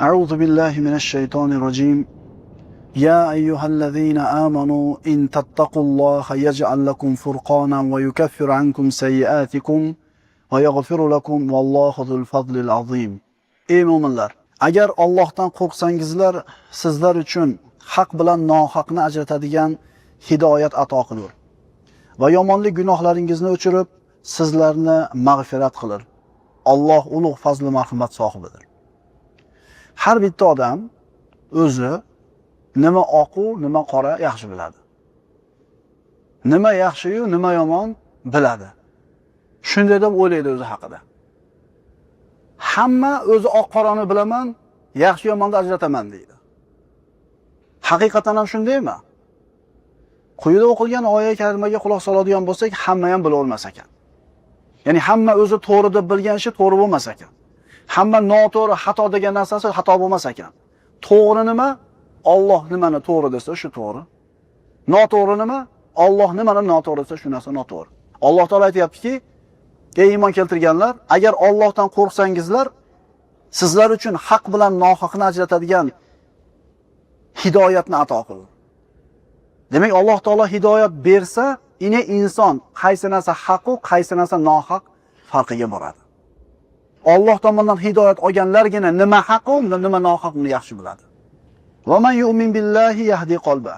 أعوذ بالله من الشيطان الرجيم يا أيها الذين آمنوا إن تتقوا الله يجعل لكم فرقانا ويكفر عنكم سيئاتكم ويغفر لكم والله ذو الفضل العظيم. Ey mo'minlar, agar Allohdan qo'rqsangizlar, sizlar uchun haq bilan nohaqni ajratadigan hidoyat ato qilur va yomonlik gunohlaringizni o'chirib, sizlarni mag'firat qilar. Alloh ulug' fazl marhamat sohibidir. Har bitta odam o'zi nima oq-u, nima qora yaxshi biladi. Nima yaxshi-yu, nima yomon biladi. Shunday deb o'ylaydi o'zi haqida. Hamma o'zi oq-qorani bilaman, yaxshi yomonni ajrataman deydi. Haqiqatan ham shundaymi? Quyida o'qilgan oyat karimaga quloq soladigan bo'lsak, hamma ham bila olmas ekan. Ya'ni hamma o'zi to'g'ri deb bilgan ishi to'g'ri bo'lmas ekan. Hamma noto'g'ri, xato degan narsasi xato bo'lmas ekan. To'g'ri nima? Alloh nimani to'g'ri desa, shu to'g'ri. Noto'g'ri nima? Alloh nimani noto'g'ri desa, shu narsa noto'g'ri. Alloh taolo aytayaptiki, ey iymon keltirganlar, agar Allohdan qo'rqsangizlar, sizlar uchun haq bilan nohaqni ajratadigan hidoyatni ato qildi. Demak, Alloh taolo hidoyat bersa, ine inson qaysi narsa haq u, qaysi narsa nohaq farqiga boradi. Alloh tomonidan hidoyat olganlargina nima haq u, nima nohaq uni yaxshi biladi. Va man yu'min billahi yahdi qalba.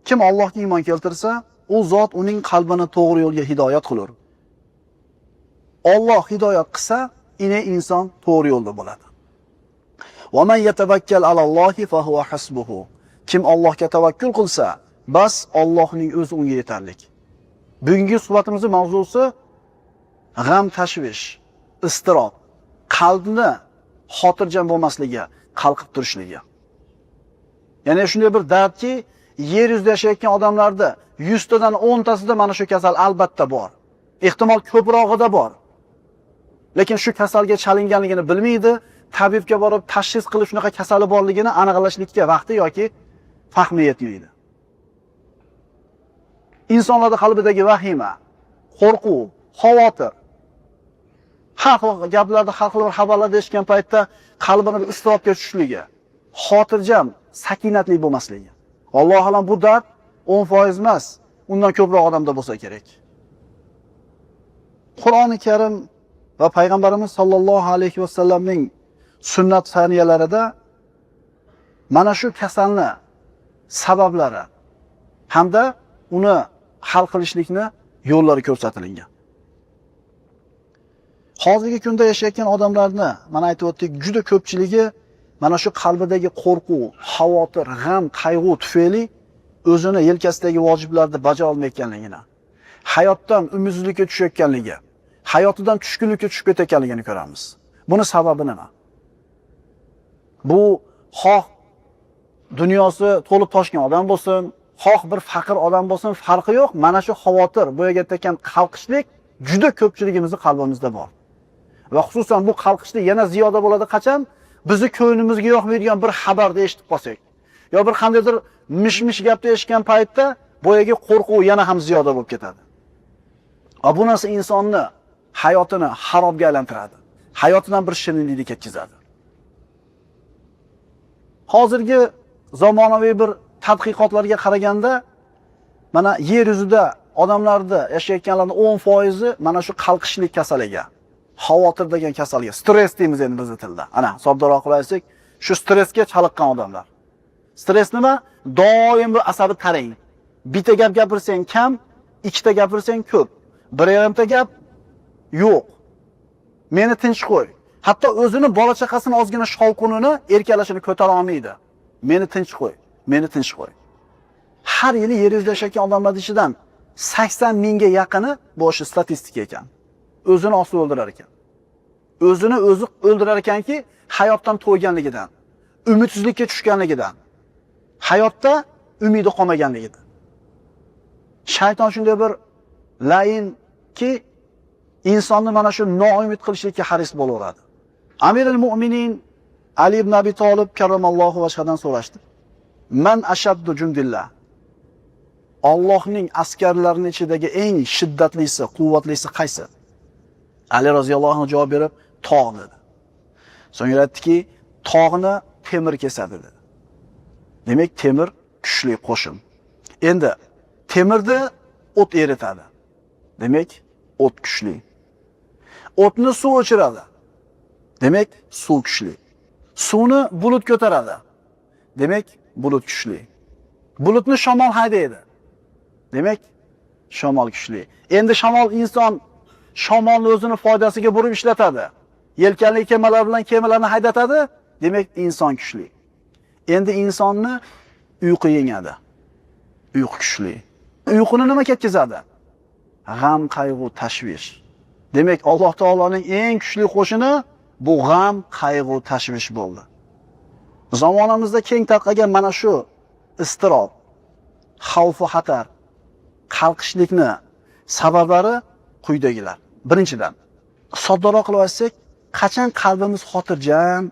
Kim Allohga iymon keltirsa, u zot uning qalbini to'g'ri yo'lga hidoyat qilur. Alloh hidoyat qilsa, ine inson to'g'ri yo'lda bo'ladi. Va man yatawakkal alallohi fa huwa hasbuhu. Kim Allohga tavakkul qilsa, bas Allohning o'zi unga yetarlik. Bugungi suhbatimizning mavzusi g'am, tashvish, iztirob, qalbni xotirjam bo'lmasligi, qalqib turishligi. Ya'ni shunday bir dardki, yer yuzida yashayotgan odamlarda 100 tadan 10 tasida mana shu kasal albatta bor. Ehtimol ko'prog'ida bor. Lekin shu kasalga chalinganligini bilmaydi, tabibga borib tashxis qilib shunaqa kasali borligini aniqlashlikka vaqti yoki fahmi yetmaydi. İnsanlarda qalbidagi vahima, qo'rquv, xavotir, har xil gaplarda, har xil xabarlarda eshitgan paytda qalbini bir iztirobga tushishligi, xotirjam, sakinatli bo'lmasligi. Alloh alam bu dard 10% emas, undan ko'proq odamda bo'lsa kerak. Qur'oni Karim va payg'ambarimiz sollallohu alayhi vasallamning sunnat saniyalarida mana shu kasalni sabablari hamda uni hal qilishlikni yo'llari ko'rsatilgan. Hozirgi kunda yashayotgan odamlarni, mana aytib o'tdik, juda ko'pchiligi mana shu qalbidagi qo'rquv, xavotir, g'am, qayg'u tufayli o'zini yelkasidagi vojiblarni bajara olmayotganligini, hayotdan umidsizlikka tushayotganligi, hayotidan tushkunlikka tushib ketayotganligini ko'ramiz. Buni sababi nima? Bu xoh dunyosi to'lib toshgan odam bo'lsin, xoh bir faqir odam bo'lsin, farqi yo'q. Mana shu xavotir, bu yerga aytgan qalqishlik juda ko'pchiligimizning qalbimizda bor. Va xususan bu qalqishlik yana ziyoda bo'ladi qachon bizni ko'nglimizga yoqmaydigan bir xabarni eshitib qolsak, yo bir qandaydir mish-mish gapni eshitgan paytda bu yerga qo'rquv yana ham ziyoda bo'lib ketadi. Va bu narsa insonni hayotini harobga aylantiradi. Hayotidan bir shirinlikni ketkazadi. Hozirgi zamonaviy bir tadqiqotlarga qaraganda mana yer yuzida odamlarda yashayotganlarning 10% mana shu qalqishlik kasaliga, xavotir degan kasalga, stress deymiz endi bizning tilda. Ana, soddaroq qilib aytsak, shu stressga chaliqqan odamlar. Stress nima? Doim bir asabi tarang. Bitta gap gapirsang kam, ikkita gapirsang ko'p. Bir yarimta gap yo'q. Meni tinch qo'y. Hatto o'zini bola chaqasini ozgina shovqunini, erkalashini ko'tara olmaydi. Meni tinch qo'y. Meni tinch qo'y. Har yili yer yuzida yashayotgan odamlar ichidan 80 mingga yaqini bu o'sha statistika ekan. O'zini osib o'ldirar ekan. O'zini o'zi o'ldirar ekanki, hayotdan to'yganligidan, umidsizlikka tushganligidan, hayotda umidi qolmaganligidan. Shayton shunday bir lainki insonni mana shu noumid qilishlikka haris bo'laveradi. Amirul Mu'minin Ali ibn Abi Talib karramallohu vajhadan so'rashdi. Man ashaddu jundillah. Allohning askarlarining ichidagi eng shiddatlisi, quvvatlisi qaysi? Ali roziyallohu anhu javob berib, tog' dedi. So'ngra aytdiki, tog'ni temir kesadi dedi. Demak, temir kuchli qo'shin. Endi temirni o't eritadi. Demak, o't kuchli. O'tni suv o'chiradi. Demak, suv kuchli. Suvni bulut ko'taradi. Demak, bulut kuchli. Bulutni shamol haydaydi. Demak, shamol kuchli. Endi shamol inson shamolni o'zini foydasiga burib ishlatadi. Yelkanli kemalar bilan kemalarni haydatadi. Demak, inson kuchli. Endi insonni uyqu yengadi. Uyqu kuchli. Uyquni nima ketkazadi? G'am, qayg'u, tashvish. Demak, Alloh taoloning eng kuchli qo'shini bu g'am, qayg'u, tashvish bo'ldi. Zamonamizda keng tarqalgan mana shu iztirob, xavf va xatar, qalqishlikni sabablari quyidagilar. Birinchidan, soddaroq qilib aytsak, qachon qalbimiz xotirjam,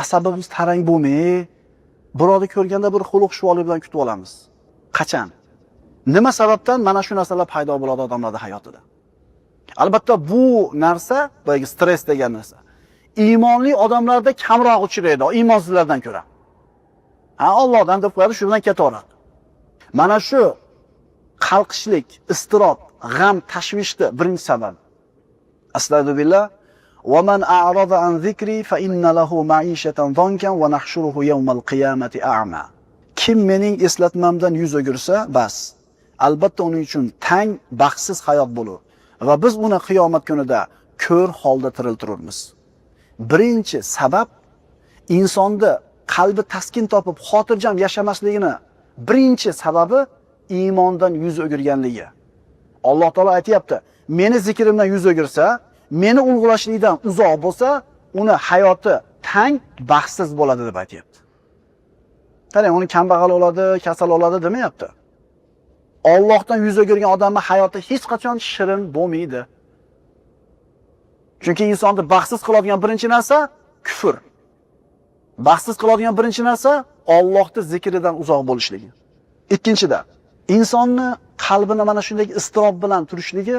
asabimiz tarang bo'lmay, birovni ko'rganda bir xuluq shuvoli bilan kutib olamiz. Qachon? Nima sababdan mana shu narsalar paydo bo'ladi odamlarning hayotida? Albatta bu narsa, boyagi stress degan narsa, iymonli odamlarda kamroq uchraydi, iymonsizlardan ko'ra. Allohdan deb qo'yadi, shu bilan ketaveradi. Mana shu qalqishlik, iztirob, g'am, tashvishni birinchi sabab. Astagfirullah. Va man a'rada an zikri fa inna lahu ma'ishatan dhankan va nahshuruhu yawmal qiyamati a'ma. Kim mening eslatmamdan yuz o'girsa, bas. Albatta uning uchun tang, baxtsiz hayot bo'lur va biz uni qiyomat kunida ko'r holda tiriltiramiz. Birinchi sabab insonda qalbi taskin topib, xotirjam yashamasligini birinchi sababi iymondan yuz o'girganligi. Alloh taolo aytayapti, meni zikrimdan yuz o'girsa, meni ulug'lashlikdan uzoq bo'lsa, uni hayoti tang, baxtsiz bo'ladi deb aytayapti. Qarang, uni kambag'al bo'ladi, kasal bo'ladi demayapti. Allohdan yuz o'girgan odamning hayoti hech qachon shirin bo'lmaydi. Chunki insonni baxtsiz qiladigan birinchi narsa kufr. Baxtsiz qiladigan birinchi narsa Allohning zikridan uzoq bo'lishligi. Ikkinchidan, insonni qalbini mana shunday iztirob bilan turishligi,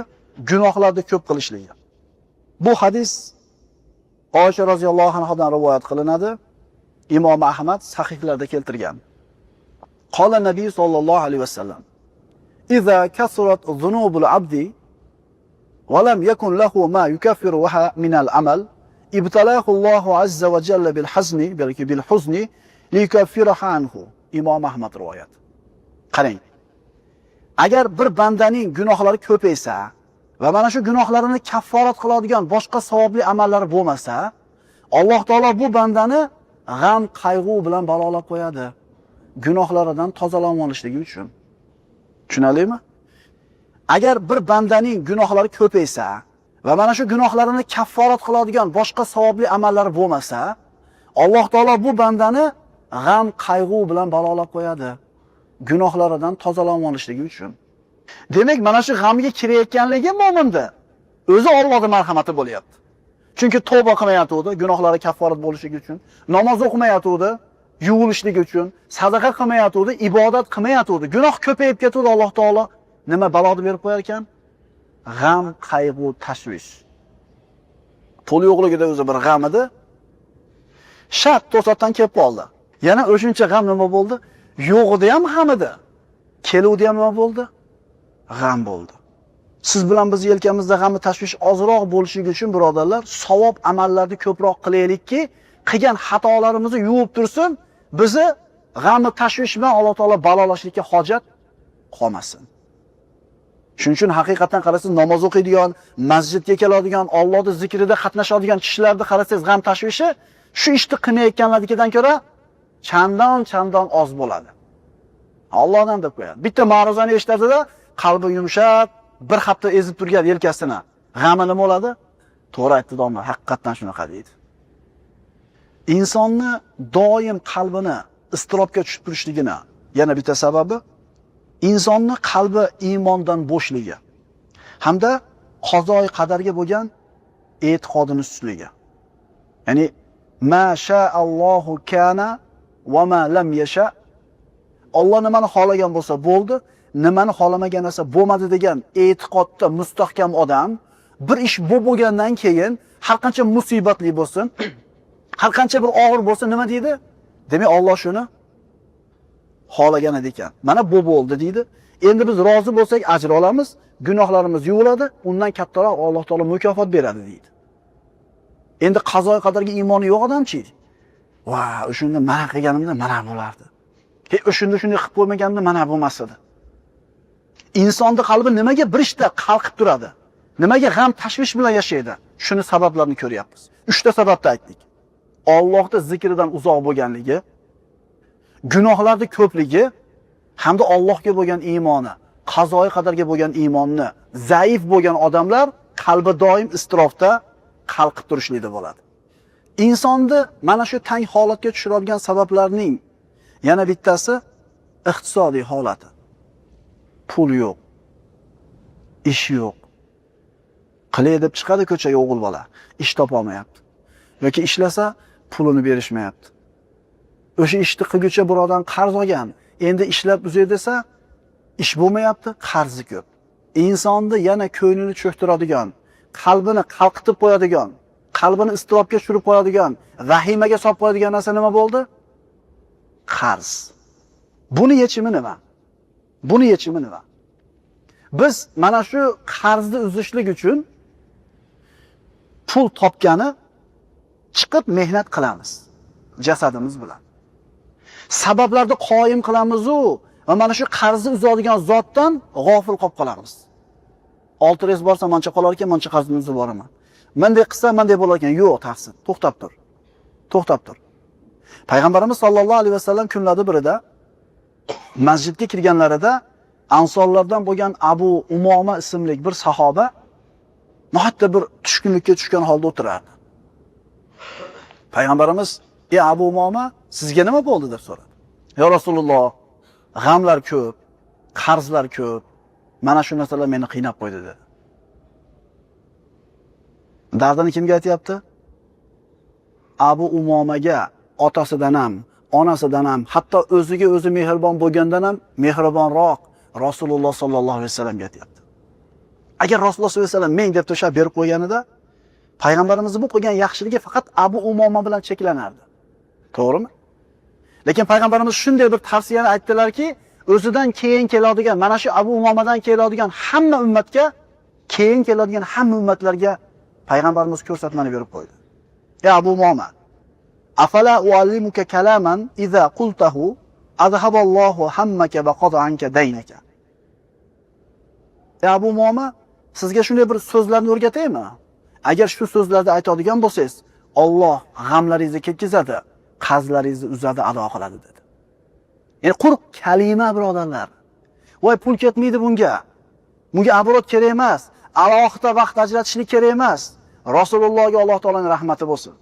gunohlarni ko'p qilishligi. Bu hadis Oysha roziyallohu anhodan rivoyat qilinadi. Imom Ahmad sahihlarda keltirgan. Qala Nabiy sollallohu alayhi vasallam: "Iza kasurat zunubul abdi va lam yakun lahu ma yukaffiruha min al-amal, ibtalahu Allohu azza va jalla bil hazni, balki bil huzni liyukaffiraha anhu." Imom Ahmad rivoyat. Qarang. Agar bir bandaning gunohlari ko'paysa va mana shu gunohlarini kafforat qiladigan boshqa savobli amallari bo'lmasa, Alloh taolo bu bandani g'am, qayg'u bilan balolab qo'yadi. Gunohlaridan tozalanib olishligi uchun. Tushunalingmi? Agar bir bandaning gunohlari ko'paysa va mana shu gunohlarini kafforat qiladigan boshqa savobli amallari bo'lmasa, Alloh taolo bu bandani g'am, qayg'u bilan balolab qo'yadi. Gunohlaridan tozalanib olishligi uchun. Demak, mana shu g'amga kirayotganligi mo'minda o'zi Allohning marhamati bo'lyapti. Chunki tavba qilmayotdi, gunohlari kafforat bo'lishligi uchun, namoz o'qimayotdi, yuvilishligi uchun, sadaqa qilmayotdi, ibodat qilmayotdi. Gunoh ko'payib ketadi, Alloh taolo nima baloni berib qo'yar ekan? G'am, qayg'u, tashvish. Pul yo'qligida o'zi bir g'am edi. Shart to'satdan kelib qoldi. Yana o'shuncha g'am nima bo'ldi? Yo'g'ida ham g'am edi. Keluvdi ham nima bo'ldi? G'am bo'ldi. Siz bilan biz yelkamizda g'am, tashvish ozroq bo'lishligi uchun birodarlar, savob amallarni ko'proq qilaylikki, qilgan xatolarimizni yuvib tursin, bizni g'am, tashvish bilan Alloh taolo balolashlikka hojat qolmasin. Shuning uchun haqiqatan qarasangiz, namoz o'qiydigan, masjidga keladigan, Allohning zikrida qatnashadigan kishilarni qarasangiz, g'am, tashvishi shu ishni qilmayotganlarnikidan ko'ra chandon oz bo'ladi. Allohdan deb qo'yadi. Bitta ma'ruzani eshitadi-da, qalbi yumshab, bir hafta ezib turgan yelkasini. G'ami nima bo'ladi? To'g'ri aytdi domla, haqiqatan shunaqa deydi. Insonni doim qalbini iztirobga tushib turishligini yana bitta sababi insonni qalbi iymondan bo'shligi hamda qazoi qadarga bo'lgan e'tiqodini sustligi. Ya'ni ma sha'allohu kana va ma lam yasha. Alloh nimani xohlagan bo'lsa bo'ldi, nimani xohlamagan narsa bo'lmadi degan e'tiqodda mustahkam odam bir ish bo'lgandan keyin har qancha musibatli bo'lsin, Har qancha bir og'ir bo'lsa nima deydi? Demak, Alloh shuni xohlagan ekan. Mana bu bo'ldi deydi. Endi biz rozi bo'lsak ajr olamiz, gunohlarimiz yuviladi, undan kattaroq Alloh taolo mukofot beradi deydi. Endi qazo qadarga iymoni yo'q odamchi? Va, o'shunda mana qilganimda mana bo'lardi. O'shunda shunday qilib qo'ymaganimda mana bo'lmas edi. Insonning qalbi nimaga bir ishda qalqib turadi? Nimaga g'am tashvish bilan yashaydi? Shuni sabablarini ko'ryapmiz. 3 ta sababni aytdik. Allohning zikridan uzoq bo'lganligi, gunohlarning ko'pligi hamda Allohga bo'lgan iymoni, qazoyi qadarga bo'lgan iymonni zaif bo'lgan odamlar qalbi doim istirofda qalqib turishlikda bo'ladi. Insonni mana shu tang holatga tushiradigan sabablarning yana bittasi iqtisodiy holati. Pul yo'q, ish yo'q. Qilay deb chiqadi ko'chaga o'g'il bola, ish topa olmayapti. Yoki ishlasa pulini berishmayapti. O'sha ishni qilguncha birodan qarz olgan, endi ishlab uzay desa, ish bo'lmayapti, qarzi ko'p. Insonni yana ko'nglini cho'ktiradigan, qalbini qalqitib qo'yadigan, qalbini istirobga tushirib qo'yadigan, vahimaga solib qo'yadigan narsa nima bo'ldi? Qarz. Buni yechimi nima? Buni yechimi nima? Biz mana shu qarzni uzishlik uchun pul topgani chiqib mehnat qilamiz jasadimiz bilan. Sabablarni qoyim qilamiz va mana shu qarzni uzadigan zotdan g'ofil qolib qolamiz. 6 res borsa mancha qolar ekan, mancha qarzimni uzib boraman. Menday qilsa menday bo'lar ekan. Yo'q, taqsin. To'xtab tur. To'xtab tur. Payg'ambarimiz sollallohu alayhi vasallam kunlarda birida masjidga kirganlarida ansorlardan bo'lgan Abu Umoma ismli bir sahoba nohatta bir tushkunlikka tushgan holda o'tirardi. Payg'ambarimiz: "Ey Abu Umoma, sizga nima bo'ldi?" deb so'radi. "Ya Rasululloh, g'amlar ko'p, qarzlar ko'p. Mana shu narsalar meni qiynab qo'ydi" dedi. Dardini kimga aytyapti? Abu Umomaga, otasidan ham, onasidan ham, hatto o'ziga o'zi mehribon bo'lgandan ham mehribonroq Rasululloh sollallohu alayhi vasallamga aytyapti. Agar Rasululloh sollallohu alayhi vasallam men deb to'shab berib qo'yganida, payg'ambarimiz bu qilgan yaxshiligi faqat Abu Umoma bilan cheklanardi. To'g'rimi? Lekin payg'ambarimiz shunday bir tavsiyani aytdilarki, o'zidan keyin keladigan, mana shu Abu Umomadan keladigan hamma ummatga, keyin keladigan hamma ummatlarga payg'ambarimiz ko'rsatmani berib qo'ydi. Ya Abu Umoma, afala uallimuka kalaman idza qultahu adhaballohu hammaka va qada anka daynaka. Ya Abu Umoma, sizga shunday bir so'zlarni o'rgataymi? Agar shu so'zlarni aytadigan bo'lsangiz, Alloh g'amlaringizni ketkizadi, qarzlaringizni uzadi, ado qiladi dedi. Ya'ni quruq kalima birodarlar. Voy pul ketmaydi bunga. Bunga abrot kerak emas. Alohida vaqt ajratishlik kerak emas. Rasulullohga Alloh taolaning rahmati bo'lsin.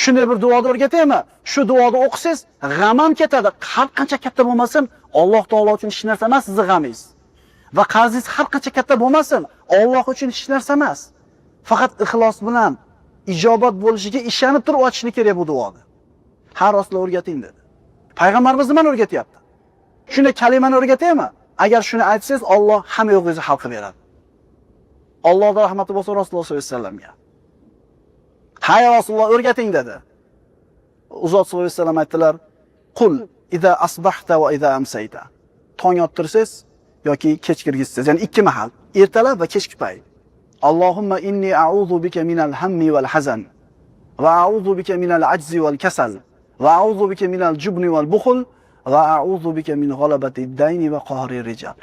Shunday bir duoda o'rgataymi? Shu duoda o'qisangiz, g'am ham ketadi. Har qancha katta bo'lmasin, Alloh taolo uchun hech narsa emas sizning g'amingiz. Va qarzingiz har qancha katta bo'lmasin, Alloh uchun hech narsa emas. Faqat ixlos bilan ijobat bo'lishiga ishonib turib ochishni kerak bu duoni. Har rostla o'rgating dedi. Payg'ambarimiz nimani o'rgatyapti? Shunday kalimani o'rgataymi? Agar shuni aytsangiz, Alloh hamma yo'g'ingizni hal qilib beradi. Allohning rahmati bo'lsin Rasululloh sollallohu alayhi vasallamga. Hay Rasululloh o'rgating dedi. Uzot sollallohu alayhi vasallam aytdilar: "Qul idza asbahta va idza amsayta." Tong ottirsangiz yoki kech kirgizsangiz, ya'ni ikki mahal, ertalab va kechki payt. Allohumma inni a'udhu bika minal hammi wal hazan va a'udhu bika minal ajzi wal kasal va a'udhu bika minal jubni wal bukhl va a'udhu bika min ghalabati ad-dayni va qahri rijal.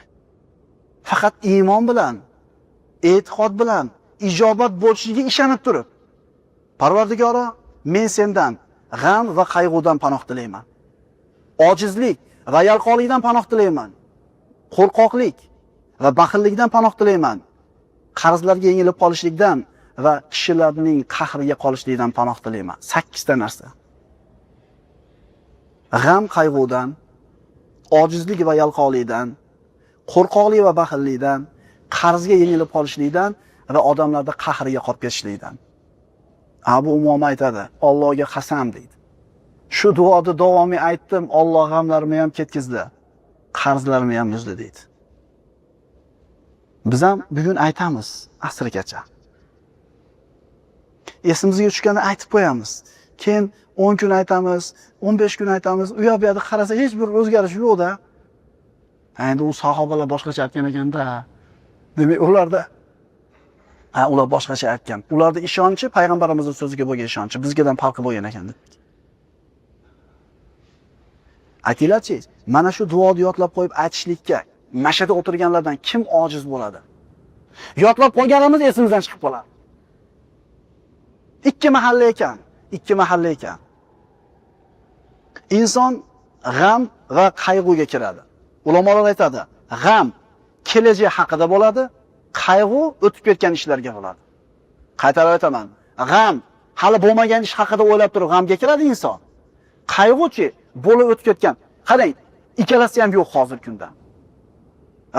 Faqat iymon bilan, e'tiqod bilan ijobat bo'lishiga ishonib turib, Parvardigoro, men sendan g'am va qayg'udan panoh tilayman. Ojizlik va yalqonlikdan panoh tilayman. Qo'rqoqlik va baxillikdan panoh tilayman. Qarzlarga yengilib qolishlikdan va kishilarning qahriga qolishlikdan panoh tilayman. 8 ta narsa. G'am qayg'udan, ojizlik va yalqonlikdan, qo'rqoqlik va baxillikdan, qarzga yengilib qolishlikdan va odamlarda qahriga qolib ketishlikdan. Abu Umoma aytadi, Allohga qasam deydi. Shu duoni davomiy aytdim, Alloh g'amlarimni ham ketkizdi, qarzlarimni ham uzdi deydi. Biz ham bugun aytamiz asrgacha. Esimizga tushganda aytib qo'yamiz. Keyin 10 kun aytamiz, 15 kun aytamiz. U yoq bu yerda qarasa hech bir o'zgarish yo'q-da. Endi u sahobalar boshqacha aytgan ekanda. Demak, ular boshqacha aytgan. Ularda ishonchi payg'ambarimizning so'ziga bo'lgan ishonchi bizgadan farqi bo'lgan ekan. Aytinglarchi, mana shu duoni yodlab qo'yib aytishlikka mashada o'tirganlardan kim ojiz bo'ladi? Yodlab qo'yganimiz esimizdan chiqib qoladi. Ikki mahalla ekan. Inson g'am va qayg'uga kiradi. Ulamolar aytadi, g'am kelajak haqida bo'ladi, qayg'u o'tib ketgan ishlarga bo'ladi. Qaytarib aytaman, g'am hali bo'lmagan ish haqida o'ylab turib g'amga kiradi inson. Qayg'uchi bo'lib o'tib ketgan. Qarang, ikkalasi ham yo'q hozir kunda.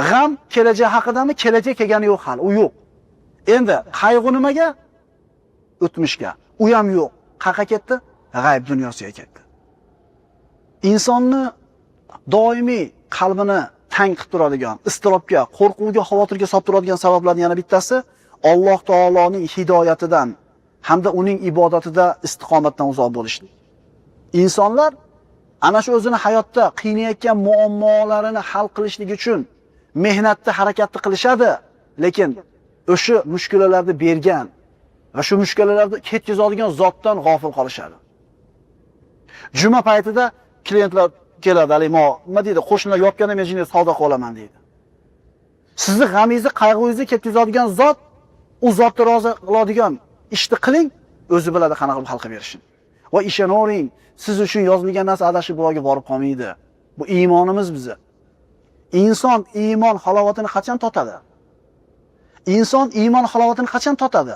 G'am kelajak haqidami? Kelajak kelgani yo'q hali, u yo'q. Endi qayg'u nimaga? O'tmishga. U ham yo'q. Qayerga ketdi? G'ayb dunyosiga ketdi. Insonni doimiy qalbini tang qilib turadigan, istirobga, qo'rquvga, xavotirga solib turadigan sabablarning yana bittasi Alloh taoloning hidoyatidan hamda uning ibodatida istiqomatdan uzoq bo'lishlik. Insonlar ana shu o'zini hayotda qiynayotgan muammolarini hal qilishlik uchun mehnatda, harakatni qilishadi, lekin o'sha mushkulalarni bergan va shu mushkulalarni ketkazadigan zotdan g'ofil qolishadi. Juma paytida klientlar keladi, nima deydi, qo'shnilar yopganda men jinni savdo qilaman deydi. Sizni g'amingizni, qayg'ungizni ketkazadigan zot, u zotni rozi qiladigan ishni qiling, o'zi biladi qanaqa qilib hal qilib berishini. Va ishonavering, siz uchun yozilgan narsa adashib birovga borib qolmaydi. Bu iymonimiz bizni. Inson iymon halovatini qachon totadi? Inson iymon halovatini qachon totadi?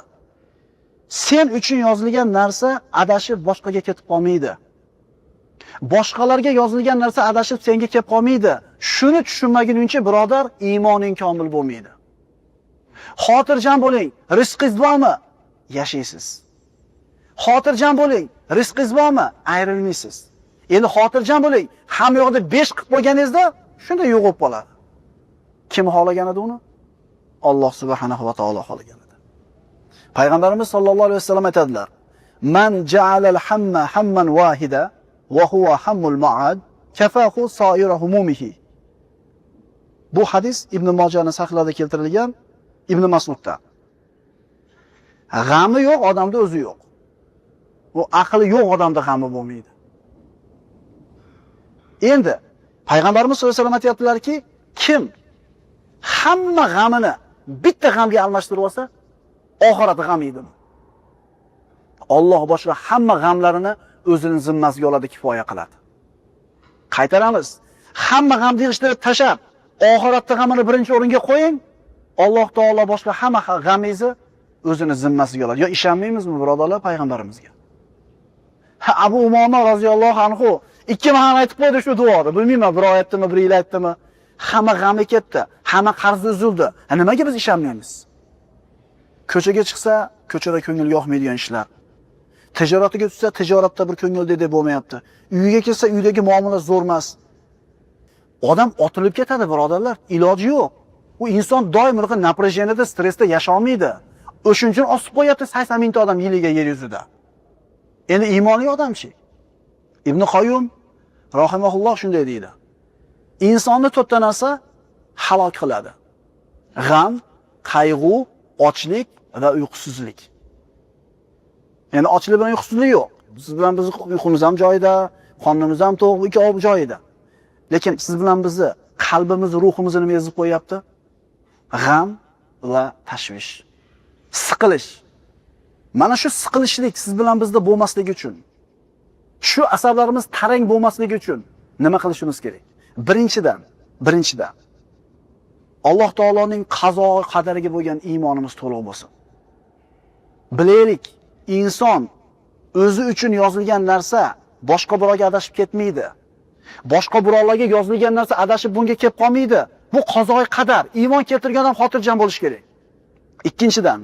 Sen uchun yozilgan narsa adashib boshqaga ketib qolmaydi. Boshqalarga yozilgan narsa adashib senga kelib qolmaydi. Shuni tushunmaguningcha, birodar, iymoning komil bo'lmaydi. Xotirjam bo'ling, rizqingiz bormi? Yashaysiz. Xotirjam bo'ling, rizqingiz bormi? Ayrilmaysiz. Endi xotirjam bo'ling, hamma yoqda 5 qilib qo'yganingizda shunda yo'qib qoladi. Kim xohlagan edi uni? Alloh subhanahu va taolo xohlagan edi. Payg'ambarimiz sollallohu alayhi vasallam aytadilar: "Man ja'alal hamma hamman wahida va huwa hammul ma'ad, kafahu sa'ira humumihi." Bu hadis Ibn Mojahning sahihlarida keltirilgan, Ibn Mas'udda. G'ami yo'q odamda o'zi yo'q. Bu aqli yo'q odamda g'ami bo'lmaydi. Endi Payg'ambarimiz sollallohu alayhi vasallam aytayaptilarki, kim hamma g'amini bitta g'amga almashtirib olsa, oxiratda g'am yeydi. Alloh boshqa hamma g'amlarini o'zining zimmasiga oladi, kifoya qiladi. Qaytaramiz. Hamma g'amni yig'ishtirib tashab, oxiratda g'amini birinchi o'ringa qo'ying. Alloh taolo boshqa hamma g'amingizni o'zining zimmasiga oladi. Yo ishonmaymizmi birodarlar payg'ambarimizga? Abu Umoma roziyallohu anhu 2 mahal aytib qo'ydi shu duoni. Bilmayman, bir oyatdimi, bir yil aytdimi? Hamma g'ami ketdi, hamma qarzi uzildi. Nimaga biz ishonmaymiz? Ko'chaga chiqsa, ko'chada ko'ngil yo'qmaydigan ishlar. Tijoratiga tushsa, tijoratda bir ko'ngildek bo'lmayapti. Uyiga kelsa, uydagi muomala zo'r emas. Odam otilib ketadi, birodarlar. Iloji yo'q. U inson doim bunaqa naprejенияda, stressda yasha olmaydi. O'shuning uchun osib qo'yapti 80 mingta odam yiliga yer yuzida. Endi iymonli odamchi. Ibn Qoyyum rahimahulloh shunday deydi. Insonni 4 ta narsa halok qiladi. G'am, qayg'u, ochlik va uyqusizlik. Endi ochlik bilan uyqusizlik yo'q. Siz bilan biz uyqumiz ham joyida, qonimiz ham to'g'ri, ikkovi joyida. Lekin siz bilan bizni qalbimiz, ruhimizni nima ezib qo'yapti? G'am va tashvish. Siqilish. Mana shu siqilishlik siz bilan bizda bo'lmasligi uchun, shu asablarimiz tarang bo'lmasligi uchun nima qilishimiz kerak? Birinchidan Alloh taoloning qazo va qadariga bo'lgan iymonimiz to'liq bo'lsin. Bilaylik, inson o'zi uchun yozilgan narsa boshqa birovga adashib ketmaydi. Boshqa birovlarga yozilgan narsa adashib bunga kelib qolmaydi. Bu qazoy qadar. Iymon keltirgan odam xotirjam bo'lish kerak. Ikkinchidan,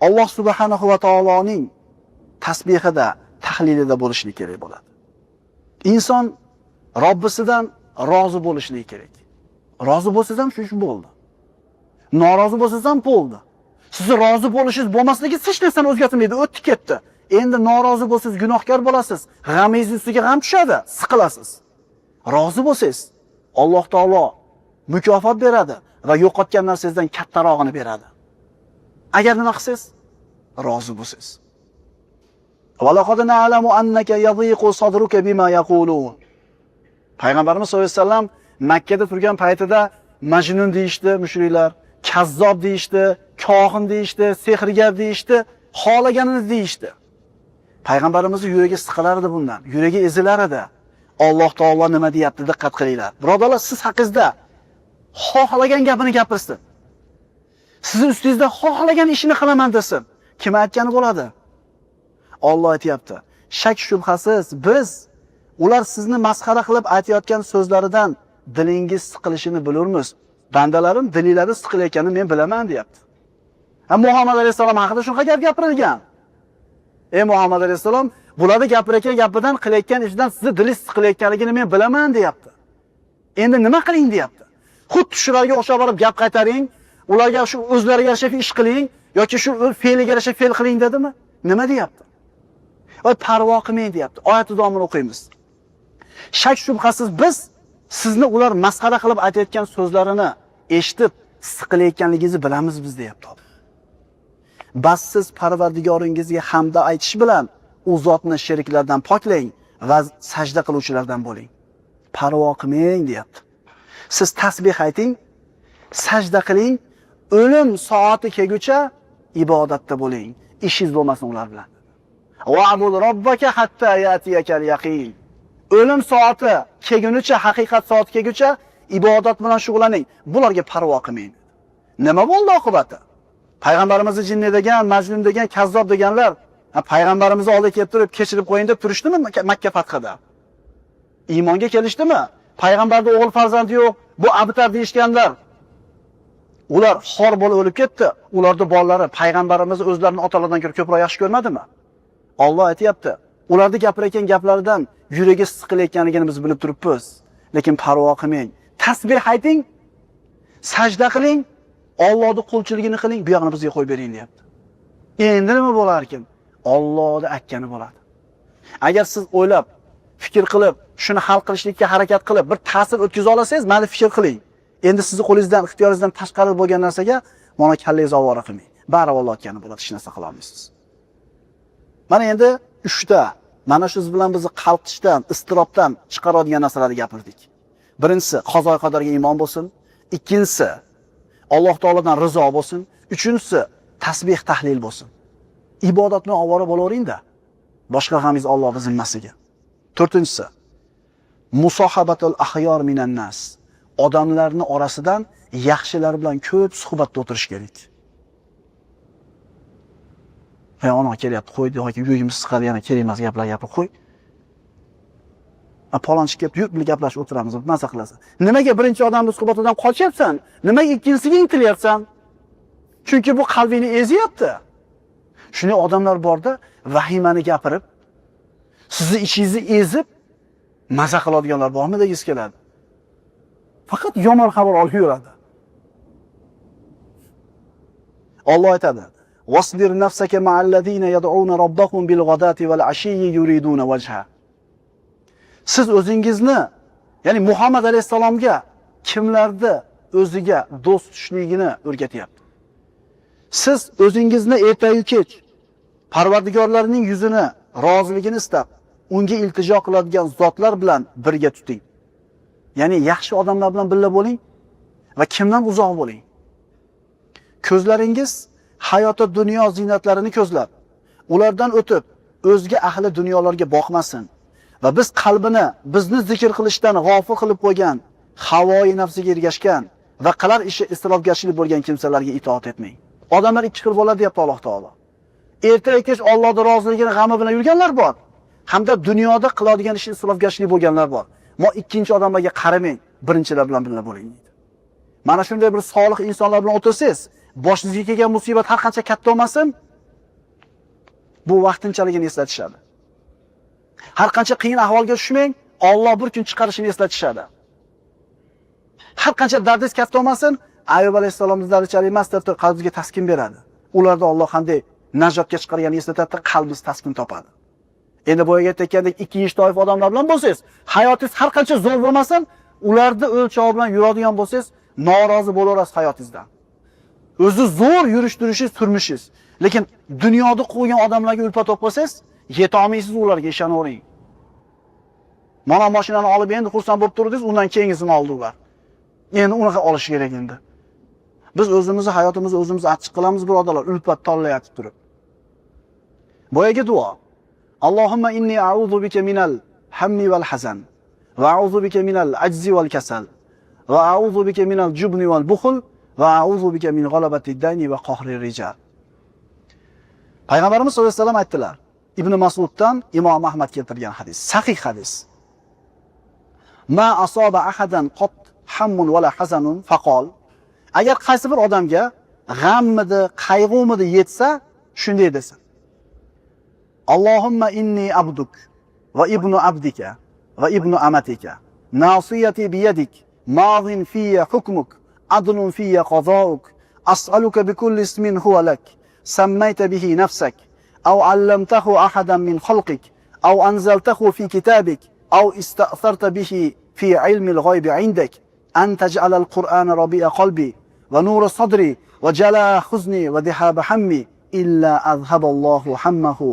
Alloh subhanahu va taoloning tasbihida, tahlilida bo'lishlik kerak bo'ladi. Inson Robbisidan rozi bo'lishligi kerak. Rozi bo'lsangiz ham shu bo'ldi. Norozi bo'lsangiz ham bo'ldi. Sizni rozi bo'lishingiz bo'lmasligi hech narsani o'zgartirmaydi, o'tdi ketdi. Endi norozi bo'lsangiz gunohkor bo'lasiz. G'amingiz ustiga g'am tushadi, siqilasiz. Rozi bo'lsangiz, Alloh taolo mukofot beradi va yo'qotgan narsangizdan kattarog'ini beradi. Agar nima qilsangiz, rozi bo'lsangiz. Valaqad na'lamu annaka yadhiqu sadruka bima yaqulun. Payg'ambarimiz sollallohu alayhi vasallam Makka da turgan paytida majnun deyishdi mushriklar, kazzob deyishdi, kohin deyishdi, sehrgar deyishdi, xolaganini deyishdi. Payg'ambarimizning yuragi siqilardi bundan, yuragi ezilar edi. Alloh taolo nima deyapti, diqqat qilinglar. Birodarlar, siz haqingizda xohlagan gapini gapirsin. Sizning ustingizda xohlagan ishini qilaman desin. Kim aytgani bo'ladi? Alloh aytayapti. Shak shubhasiz biz ular sizni masxara qilib aytayotgan so'zlaridan dilingiz siqilishini bilurmiz. Bandalarim dilingizlar siqilayotganini men bilaman, deyapti. Muhammad alayhisalom haqida shunaqa gap gapirilgan. Ey Muhammad alayhisalom, bularni gapirayotgan gapidan qilayotgan ishidan sizni dilingiz siqilayotganligini men bilaman, deyapti. Endi nima qiling, deyapti. Xuddi shularga o'xshab borib gap qaytaring, ularga shu o'zlariga yarasha ish qiling yoki shu fe'liga yarasha fe'l qiling dedimi? Nima deyapti? Voy parvo qilmang, deyapti. Oyatni davomini o'qiymiz. Shak shubhasiz biz sizni ular masxara qilib aytayotgan so'zlarini eshitib siqilayotganligingizni bilamiz biz, deyapti. Bas siz Parvardigoringizga hamda aytish bilan u zotni sheriklardan poklang va sajda qiluvchilardan bo'ling. Parvo qilmang, deyapti. Siz tasbih ayting, sajda qiling, o'lim soati kelguncha ibodatda bo'ling. Ishingiz bo'lmasin ular bilan. Wa'bud robbaka hatta yatiyakal yaqin. O'lim soati kelgunicha, haqiqat soati kelguncha ibodat bilan shug'ullaning. Bularga parvo qilmang. Nima bo'ldi oqibati? Payg'ambarimizni jinni degan, majnun degan, kazzob deganlar payg'ambarimizni oldiga kelib turib, kechirib qo'ying deb turishdimi Makka fathida? Iymonga kelishdimi? Payg'ambarning o'g'il farzandi yo'q, bu abtar deyishganlar. Ular xor bo'lib o'lib ketdi. Ularning bolalari payg'ambarimizni o'zlarining otalaridan ko'ra ko'proq yaxshi ko'rmadimi? Alloh aytayapti. Ularni gapirayotgan gaplaridan yuragi siqilayotganligini biz bilib turibmiz. Lekin parvo qilmang. Tasbih ayting, sajda qiling, Allohning qulchiligini qiling, bu yoqni bizga qo'yib bering, deyapti. Endi nima bo'lar ekan? Allohning aytgani bo'ladi. Agar siz o'ylab, fikr qilib, shuni hal qilishlikka harakat qilib, bir ta'sir o'tkaza olasangiz, mayli fikr qiling. Endi sizni qo'lingizdan, ixtiyoringizdan tashqari bo'lgan narsaga mana kallangizni ovora qilmang. Bari Alloh aytgani bo'ladi, hech narsa qila olmaysiz. Mana endi 3 ta mana shu bilan bizni qalqishdan, istirobdan chiqaradigan narsalarni gapirdik. Birinchisi qazo qadariga iymon bo'lsin, ikkinchisi Alloh taolodan rizo bo'lsin, uchinchisi tasbih tahlil bo'lsin. Ibodat bilan ovora bo'laveringda. Boshqa g'amingiz Allohning zimmasiga. To'rtinchisi musohabatul ahyor minan nas. Odamlarning orasidan yaxshilar bilan ko'p suhbatda o'tirish kerak. Ona kelyapti, qo'y, yoki uyimiz siqadi, yana kerak emas gaplar gapirib qo'y. Palonchi kelib, yur birga gaplashib o'tiramiz, maza qilasan. Nimaga birinchi odamning suhbatidan qochyapsan? Nimaga ikkinchisiga intilyapsan? Chunki bu qalbingni ezyapti. Shunday odamlar borda vahimani gapirib, sizni ichingizni ezib maza qiladiganlar bormi degiz keladi. Faqat yomon xabar olib yuradi. Alloh aytadi: "Wasbir nafsaka ma'allazina yad'una robbahum bil ghadati wal ashiyyi yuriduna wajha." Siz o'zingizni, ya'ni Muhammad alayhisalomga kimlarni o'ziga do'st tutishligini o'rgatyapti. Siz o'zingizni ertayu kech Parvardigorlarning yuzini, roziligini istab, unga iltijo qiladigan zotlar bilan birga tuting. Ya'ni yaxshi odamlar bilan birga bo'ling va kimdan uzoq bo'ling. Ko'zlaringiz hayotda dunyo ziynatlarini ko'zlab, ulardan o'tib o'zga ahli dunyolarga boqmasin va biz qalbini bizni zikr qilishdan g'ofil qilib qo'ygan, havoi nafsiga ergashgan va qilar ishi isrofgarchilik bo'lgan kimsalarga itoat etmang. Odamlar ikki xil bo'ladi, deyapti Alloh taolo. Ertaga kech Allohning roziligini g'ami bilan yurganlar bor, hamda dunyoda qiladigan ishi isrofgarchilik bo'lganlar bor. Ikkinchi odamlarga qaramang, birinchilar bilan birga bo'ling deydi. Mana shunday bir solih insonlar bilan o'tirsangiz, boshingizga kelgan musibat har qancha katta bo'lmasin, bu vaqtinchaligini eslatishadi. Har qancha qiyin ahvolga tushmang, Alloh bir kun chiqarishini eslatishadi. Har qancha dardingiz katta bo'lmasin, Ayyub alayhisalomning dardichalik emas deb qalbingizga taskin beradi. ularda Alloh qanday najotga chiqarganini eslatadi, qalbingiz taskin topadi. Endi boyaga aytgandek, ikkinchi toifa odamlar bilan bo'lsangiz, hayotingiz har qancha zo'r bo'lmasin, ularni o'lchov bilan yuradigan bo'lsangiz, norozi bo'laverasiz hayotingizdan. O'zi zo'r yurish-turishingiz, turmushingiz. Lekin dunyoda qo'ygan odamlarga ulfat olib qolsangiz, yeta olmaysiz ularga, ishonavering. Mana mashinani olib endi xursand bo'lib turdingiz, undan keyingisini oldi ular. Endi unaqa olish kerak endi. Biz o'zimizni hayotimizni o'zimiz achchiq qilamiz birodarlar, ulfat tanlayatib turib. Boyaga duo. Allohumma inni a'udhu bika minal hammi wal hazan va a'udhu bika minal ajzi wal kasal va a'udhu bika minal jubni wal bukhl va a'udhu bika min ghalabati dayni va qahri rijal. Payg'ambarimiz sollallohu alayhi vasallam aytdilar. Ibn Mas'uddan Imom Ahmad keltirgan hadis, sahih hadis. Ma asaba ahadan qat hammun wala hazanun faqal. Agar qaysi bir odamga g'ammidi, qayg'umidi yetsa, shunday desin. Allohumma inni abduk va ibnu abdika va ibnu amatika. Nasiyati biyadik, madin fiyya hukmuk, adlun fiyya qadauk. As'aluka bikulli ismin huwa lak, sammayta bihi nafsak, aw 'allamtahu ahadan min khalqik, aw anzaltahu fi kitabik, aw ista'tharta bihi fi 'ilmi al-ghaybi 'indak, an taj'ala al-Qur'ana rabi'a qalbi va nura sadri va jala huzni va dhahaba hammi illa azhaba Allahu hammahu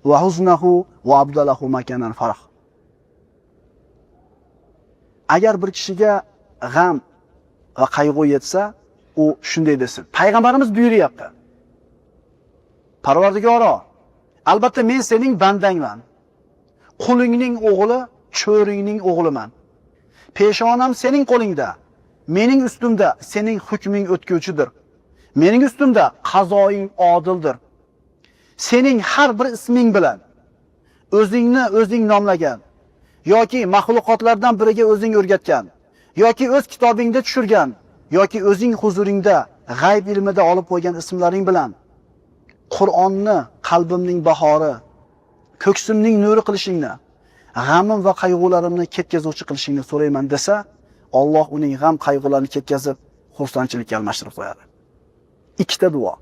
va huznahu va abdalahu makanan farah. Agar bir kishiga g'am va qayg'u yetsa, u shunday desin. Payg'ambarimiz buyuryapti. Parvardigoro, albatta men sening bandangman. Qulingning o'g'li, cho'ringning o'g'liman. Peshonam sening qo'lingda. Mening ustimda sening hukming o'tkuvchidir. Mening ustimda qazoing odildir. Sening har bir isming bilan o'zingni o'zing nomlagan yoki mahluqotlardan biriga o'zing o'rgatgan yoki o'z kitobingda tushirgan yoki o'zing huzuringda g'ayb ilmida olib qo'ygan ismlaring bilan Qur'onni qalbimning bahori, ko'ksimning nuri qilishingni, g'amim va qayg'ularimni ketkazuvchi qilishingni so'rayman desa, Alloh uning g'am qayg'ularini ketkazib, xursandchilikka almashtirib qo'yadi. Ikkita duo.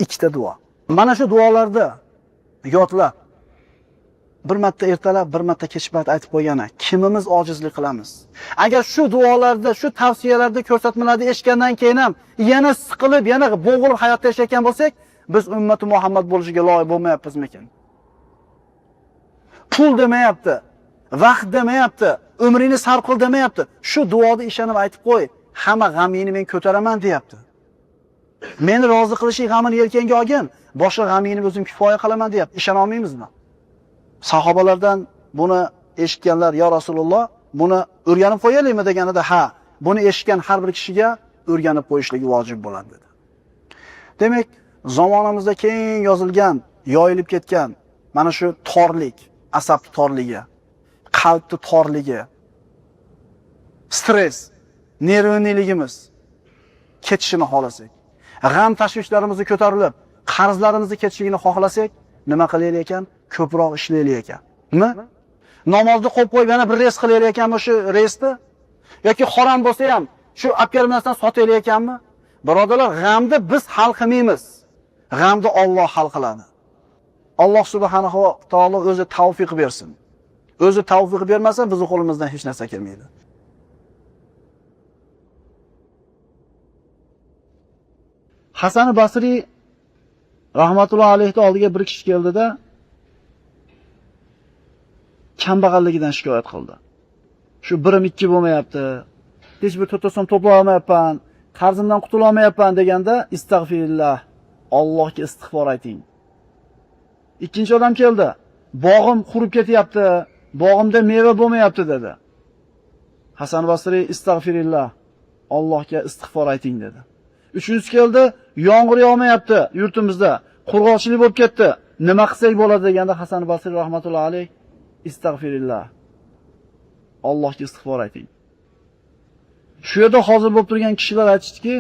Ikkita duo. Mana shu duolarda yodlab, bir marta ertalab, bir marta kech payt aytib qo'ygani, kimimiz ojizlik qilamiz. Agar shu duolarda, shu tavsiyalarda, ko'rsatmalarda eshitgandan keyin ham yana siqilib, yana bo'g'ilib hayotda yashayotgan bo'lsak, biz ummati Muhammad bo'lishiga loyiq bo'lmayapmizmikin? Pul demayapti, vaqt demayapti, umrini sarf qil demayapti. Shu duoda ishonib aytib qo'y, hamma g'amingni men ko'taraman deyapti. Meni rozi qilishing g'amini yelkangga olgin, boshqa g'amingni o'zim kifoya qilaman deyapti. Ishona olmaymizmi? Sahobalardan buni eshitganlar, "Ya Rasululloh, buni o'rganib qo'yaylikmi?" deganida, "Ha, buni eshitgan har bir kishiga o'rganib qo'yishligi vojib bo'ladi" dedi. Demak, zamonimizda keng yozilgan, yoyilib ketgan mana shu torlik, asab torligi, qalbni torligi, stress, nervniligimiz ketishini xohlasak, g'am tashvishlarimizni ko'tarilib, qarzlarimizni ketishligini xohlasak, nima qilaylik ekan? Ko'proq ishlaylik ekan. Nima? Namozni qo'yib qo'yib yana bir reys qilaylik ekanmi shu reysni? Yoki harom bo'lsa ham shu olib kelmasdan sotaylik ekanmi? Birodarlar, g'amni biz hal qilmaymiz. G'amni Alloh hal qiladi. Alloh subhanahu va taolo o'zi tavfiq bersin. O'zi tavfiq bermasa, bizning qo'limizdan hech narsa kelmaydi. Hasan Basri rahmatullohi alayhi oldiga bir kishi keldida kambag'alligidan shikoyat qildi. Shu birim 2 bo'lmayapti. Hech bir to'tasam to'play olmayapman, qarzimdan qutula olmayapman deganda, istag'firullah, Allohga istig'for ayting. Ikkinchi odam keldi. Bog'im qurib ketyapti, bog'imda meva bo'lmayapti dedi. Hasan Basri istag'firullah, Allohga istig'for ayting dedi. Uchinchisi keldi, yomg'ir yog'mayapti yurtimizda, qurg'oqchilik bo'lib ketdi. Nima qilsak bo'ladi deganda Hasan Basri rahmatullohi alayh istag'firullah, Allohga istig'for ayting. Shu yerda hozir bo'lib turgan kishilar aytishdiki,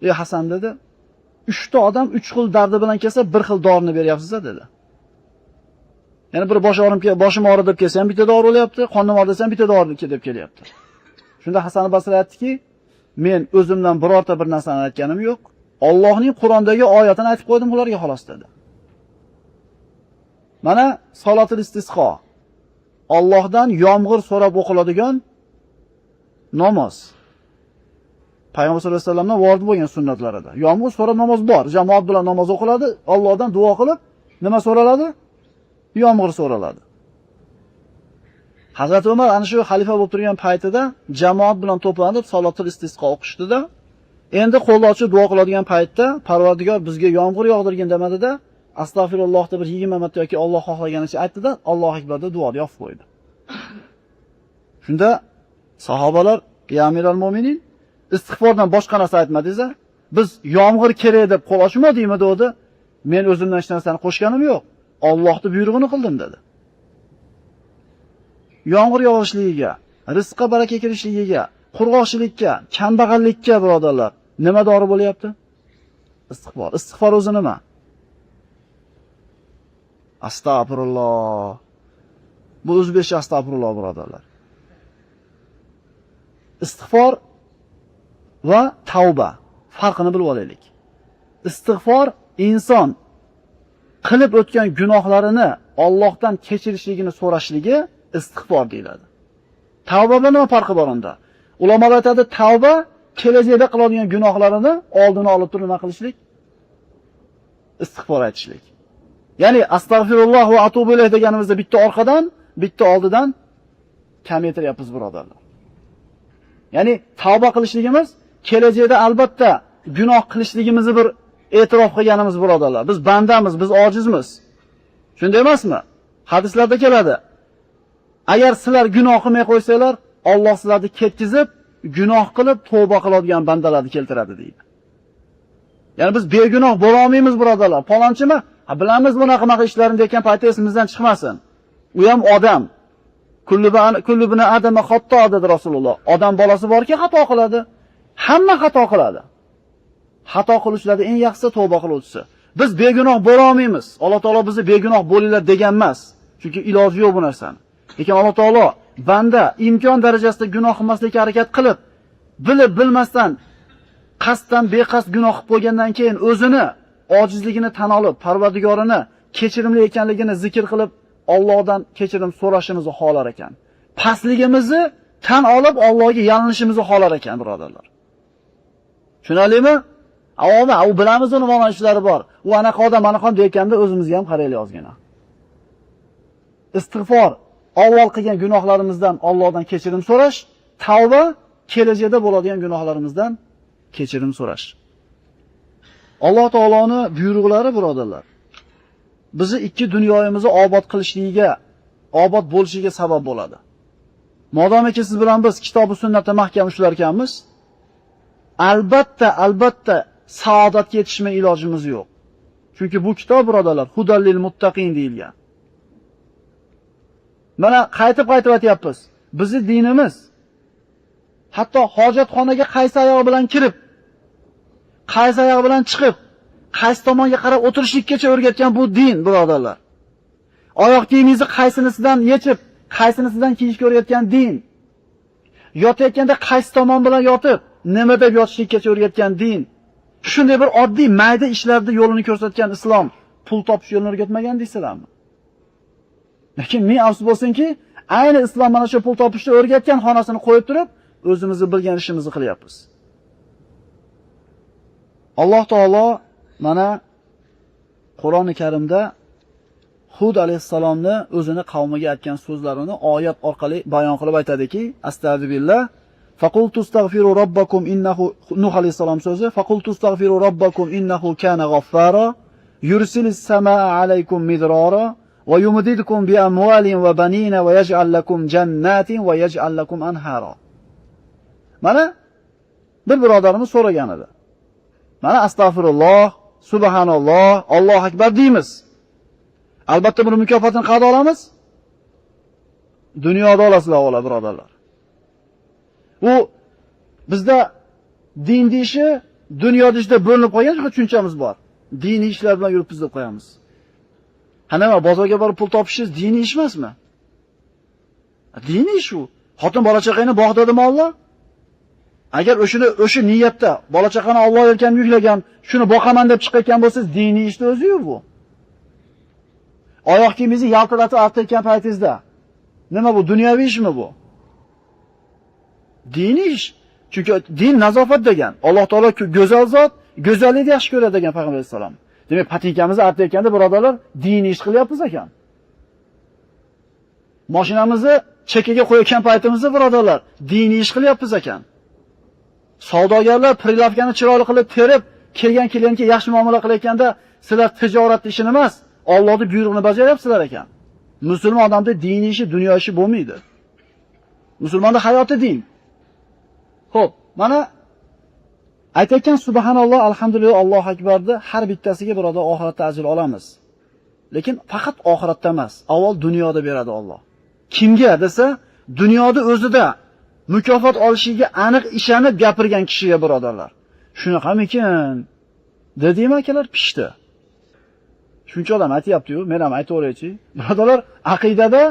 "Ey Hasan" dedi, 3 ta odam 3 xil dardi bilan kelsa, bir xil dorini beryapsiz dedi. Ya'ni bir boshim og'ridi deb kelsa ham bitta dori olyapti, qonim og'risa ham bitta dori deb kelyapti. Shunda Hasan Basri aytdiki, "Men o'zimdan birorta bir narsani aytganim yo'q. Allohning Qur'ondagi oyatini aytib qo'ydim ularga xolos dedi. Mana solatul istisqo. Allohdan yomg'ir so'rab o'qiladigan namoz. Payg'ambar sollallohu alayhi vasallamdan vorid bo'lgan sunnatlarida. Yomg'ir so'rab namoz bor. Jamoat bilan namoz o'qiladi. Allohdan duo qilib nima so'raladi? Yomg'ir so'raladi. Hazrat Umar ana shu xalifa bo'lib turgan paytida jamoat bilan to'planib solatul istisqo o'qishdida, endi qo'lni ochib duo qiladigan paytda Parvardigor bizga yomg'ir yog'dirgin demadida, astag'firullohni bir 20 marta yoki Alloh xohlaganicha aytdi-da, Alloh akbar deb duoni yopib qo'ydi. Shunda sahobalar, "Ya amiral mo'minin, istig'fordan boshqa narsa aytmadingiz-a? Biz yomg'ir kerak deb qo'l ochmadikmi?" dedi. "Men o'zimdan hech narsani qo'shganim yo'q. Allohning buyrug'ini qildim" dedi. Yomg'ir yog'ishligiga, rizqqa baraka kirishligiga, qurg'oqchilikka, kambag'allikka birodarlar, nima dori bo'lyapti? Istig'for. Istig'for o'zi nima? Astag'firulloh. Bu o'zbekcha astag'firulloh birodarlar. Istig'for va tavba farqini bilib olaylik. Istig'for inson qilib o'tgan gunohlarini Allohdan kechirishligini so'rashligi istig'for deyiladi. Tavba bilan nima farqi bor unda? Ulamolar aytadi, tavba kelajakda qiladigan gunohlarini oldini olib turib nima qilishlik? Istig'for aytishlik. Ya'ni astag'firulloh va atubu ilayh deganimizda bitta orqadan, bitta oldidan kamaytiryapmiz birodarlar. Ya'ni tavba qilishligimiz kelajakda albatta gunoh qilishligimizni bir e'tirof qilganimiz birodarlar. Biz bandamiz, biz ojizmiz. Shunday emasmi? Hadislarda keladi. Agar sizlar gunoh qilmay qo'ysanglar, Alloh sizlarni ketkizib, gunoh qilib tavba qiladigan bandalarni keltiradi deydi. Ya'ni biz begunoh bo'la olmaymiz birodarlar. Palonchimi? Bilamiz bunaqa ishlarni degan paytda esimizdan chiqmasin. U ham odam. Kullubina adama xatto dedi Rasululloh. Odam bolasi borki xato qiladi. Hamma xato qiladi. Xato qiluvchilarda eng yaxshisi tavba qiluvchisi. Biz begunoh bo'la olmaymiz. Alloh taolo bizni begunoh bo'linglar degan emas. Chunki iloji yo'q bu narsani. Lekin Alloh taolo banda imkon darajasida gunoh qilmaslikka harakat qilib, bilib bilmasdan qasddan beqasd gunoh qilib qo'ygandan keyin o'zini ojizligini tan olib, Parvardigorini kechirimli ekanligini zikr qilib, Allohdan kechirim so'rashimizni xohlar ekan. Pastligimizni tan olib, Allohga yalinishimizni xohlar ekan, birodarlar. Tushunalingmi? Avvalda u bilamiz uni mana ishlari bor. U anaqa odam, anaqa deyotganda o'zimizga ham qaraylik ozgina. Istig'for avval qilgan gunohlarimizdan Allohdan kechirim so'rash, tavba kelajakda bo'ladigan gunohlarimizdan kechirim so'rash. Alloh taoloning buyruqlari birodarlar, bizni ikki dunyoyimizni obod qilishligiga, obod bo'lishiga sabab bo'ladi. Modomiki siz bilan biz kitob va sunnatda mahkam ushlar ekanmiz, albatta saodatga yetishmay ilojimiz yo'q. Chunki bu kitob birodarlar hudallil muttaqin deyilgan. Mana qaytib aytyapmiz. Bizning dinimiz hatto hojatxonaga qaysi oyoq bilan kirib, qaysi oyoq bilan chiqib, qaysi tomonga qarab o'tirishlikkacha o'rgatgan bu din, birodarlar. Oyoq kiyimingizni qaysinisidan yechib, qaysinisidan kiyishga o'rgatgan din. Yotayotganda qaysi tomon bilan yotib, nima deb yotishlikkacha o'rgatgan din. Shunday bir oddiy mayda ishlarda yo'lini ko'rsatgan islom, pul topish yo'lini o'rgatmagan deysizlarmi? Lekin men afsus bo'lsinki, ayni islom mana shu pul topishni o'rgatgan xonasini qo'yib turib, o'zimizni bilgan ishimizni qilyapmiz. Alloh taolo mana Qur'oni Karimda Hud alayhisalomni o'zini qavmiga aytgan so'zlarini oyat orqali bayon qilib aytadiki, astagfirullah, faqultu astaghfiru robbakum innahu Nuh alayhisalom so'zi, faqultu astaghfiru robbakum innahu kana ghaffara yursilis samaa alaykum midrara va yumdidkum bi amwalin va banina va yaj'al lakum jannatin va yaj'al lakum anhara. Mana bir birodarimiz so'ragan edi. Mana astagfirulloh, subhanalloh, Alloh akbar deymiz. Albatta buni mukofotini qayerda olamiz? Dunyoda olasizlar, o'g'lar birodarlar. U bizda din ishi, dunyoda ishda bo'linib qolgan tushunchamiz bor. Diniy ishlar bilan yuribmiz deb qo'yamiz. Nima bozorga borib pul topishingiz diniy ish emasmi? Diniy ish u. Xotin bola chaqangni bog'dadimi Alloh? Agar o'sha niyatda bola chaqani Alloh erkan yuklagan, shuni boqaman deb chiqayotgan bo'lsangiz, diniy ishni o'zi-yu bu. Oyoq kiyimingizni yaltiratib artayotgan paytingizda nima bu? Dunyoviy ishmi bu? Diniy ish. Chunki din nazofat degan. Alloh taolo go'zal zot, go'zallikni yaxshi ko'radi degan payg'ambar vasallam. Demak, patinkamizni artayotganda birodarlar, diniy ish qilyapmiz ekan. Mashinamizni chekkaga qo'yayotgan paytimizda birodarlar, diniy ish qilyapmiz ekan. Savdogarlar prilavkani chiroyli qilib terib, kelgan klientga yaxshi muomala qilayotganda, sizlar tijorat ishini emas, Allohning buyrug'ini bajaryapsizlar ekan. Musulmon odamda diniy ishi, dunyo ishi bo'lmaydi. Musulmonning hayoti din. Xo'p, mana aytayotgan subhanalloh, alhamdulillah, Allohu akbarni har bittasiga birodar oxiratda ajr olamiz. Lekin faqat oxiratda emas, avval dunyoda beradi Alloh. Kimga desa, dunyoda o'zida mukofot olishiga aniq ishonib gapirgan kishiga birodarlar. Shunaqamikin? Dedimi akalar, pishdi. Shuncha odam aytayapti-yu, men ham aytaveraychi. Birodarlar, aqidada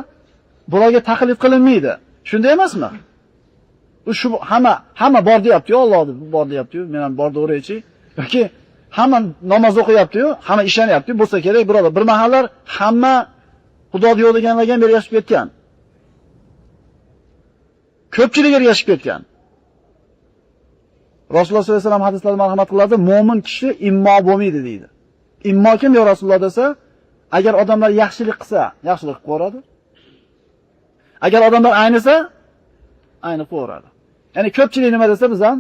bularga taqlid qilinmaydi. Shunday emasmi? Shu hamma bor deyapti-yu, Alloh bor deyapti-yu, men ham bor deyaveraychi. Yoki hamma namoz o'qiyapti-yu, hamma ishonyapti, bo'lsa kerak, birodar. Bir mahallar hamma Xudo yo'q deganlarga ham ergashib ketgan. Ko'pchilik ergashib ketgan. Rasululloh sollallohu alayhi vasallam hadislarda marhamat qiladi, mo'min kishi immo bo'lmaydi deydi. Immo kim yo Rasululloh desa, agar odamlar yaxshilik qilsa, yaxshilik qilib qo'yadi. Agar odamlar aynisa, aynib qo'yadi. Ya'ni ko'pchilik nima desa biz ham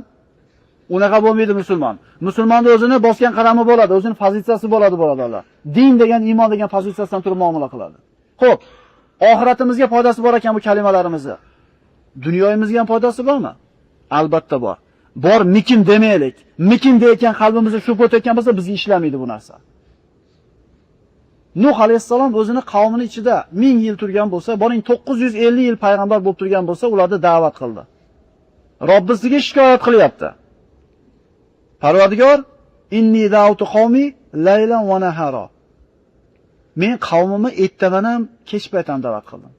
unaqa bo'lmaydi musulmon. Musulmonning o'zini bosgan qadami bo'ladi, o'zining pozitsiyasi bo'ladi birodarlar. Din degan, iymon degan pozitsiyasidan turib muomala qiladi. Xo'p, oxiratimizga foydasi bor ekan bu kalimalarimizni. Dunyoyimizga ham foydasi bormi? Albatta bor. Bor mikin demaylik. Mikin deyotgan qalbimizda shu o'tayotgan bo'lsa, bizga ishlamaydi bu narsa. Nuh alayhissalom o'zini qavmining ichida 1000 yil turgan bo'lsa, boring 950 yil payg'ambar bo'lib turgan bo'lsa, ularni da'vat qildi. Robbisiga shikoyat qilyapti. Parvardigor, inni da'utu qavmi laylan va nahara. Men qavmimni ertaman ham, kech payt ham da'vat qildim.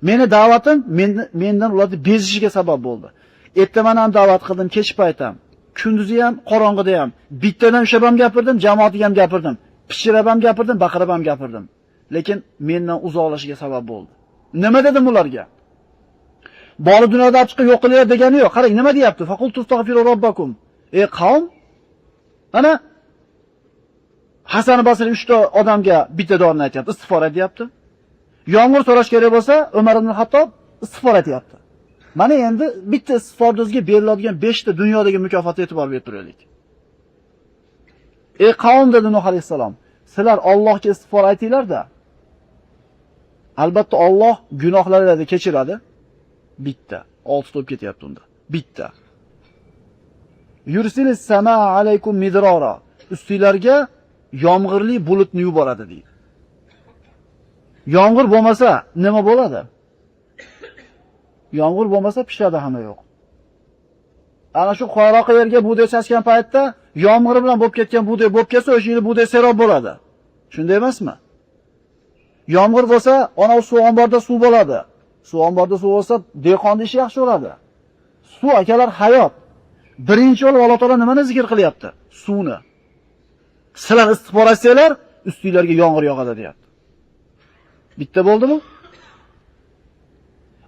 Meni da'vatim mendan ularni bezishiga sabab bo'ldi. Ertaman ham da'vat qildim, kech payt ham, kunduzi ham, qorong'ida ham. Bittadan ushlab ham gapirdim, jamoatiga ham gapirdim. Pishirib ham gapirdim, baqirib ham gapirdim. Lekin mendan uzoqlashiga sabab bo'ldi. Nima dedim ularga? Bori dunyoda chiqib yo'q qilinglar degani yo'q. Qarang, nima deyapti? Faqul tustagfiru robbakum. Ey qavm, ana Hasan Basri 3 ta odamga bitta dorini aytayapti, istig'for aytayapti. Yomg'ir so'rash kerak bo'lsa, Umar ibn Hattob istig'for aytayapti. Mana endi bitta istig'foringizga beriladigan 5 ta dunyodagi mukofotga e'tibor berib turaylik. Ey qavm, dedi Nuh alayhissalom, sizlar Allohga istig'for aytinglar-da. Albatta Alloh gunohlaringizni kechiradi. Bitta, 6 to'p ketyapti unda. Bitta. Yursilis samaa alaykum midrara. Ustinglarga yomg'irli bulutni yuboradi deydi. Yomg'ir bo'lmasa nima bo'ladi? Yomg'ir bo'lmasa pishadi hamma yo'q. Ana shu qo'yroq yerga bug'doy chashgan paytda yomg'ir bilan bo'lib ketgan bug'doy bo'lib ketsa, o'sha yil bug'doy serob bo'ladi. Shunday emasmi? Yomg'ir bo'lsa, ana suv omborda suv bo'ladi. Suv omborda suv bo'lsa, dehqonning ishi yaxshi bo'ladi. Suv akalar hayot. Birinchi yo'l Alloh taolo nimani zikr qilyapti? Suvni. Sizlar istig'for etsanglar, ustinglarga yomg'ir yog'adi deyapti. Bitta bo'ldimi?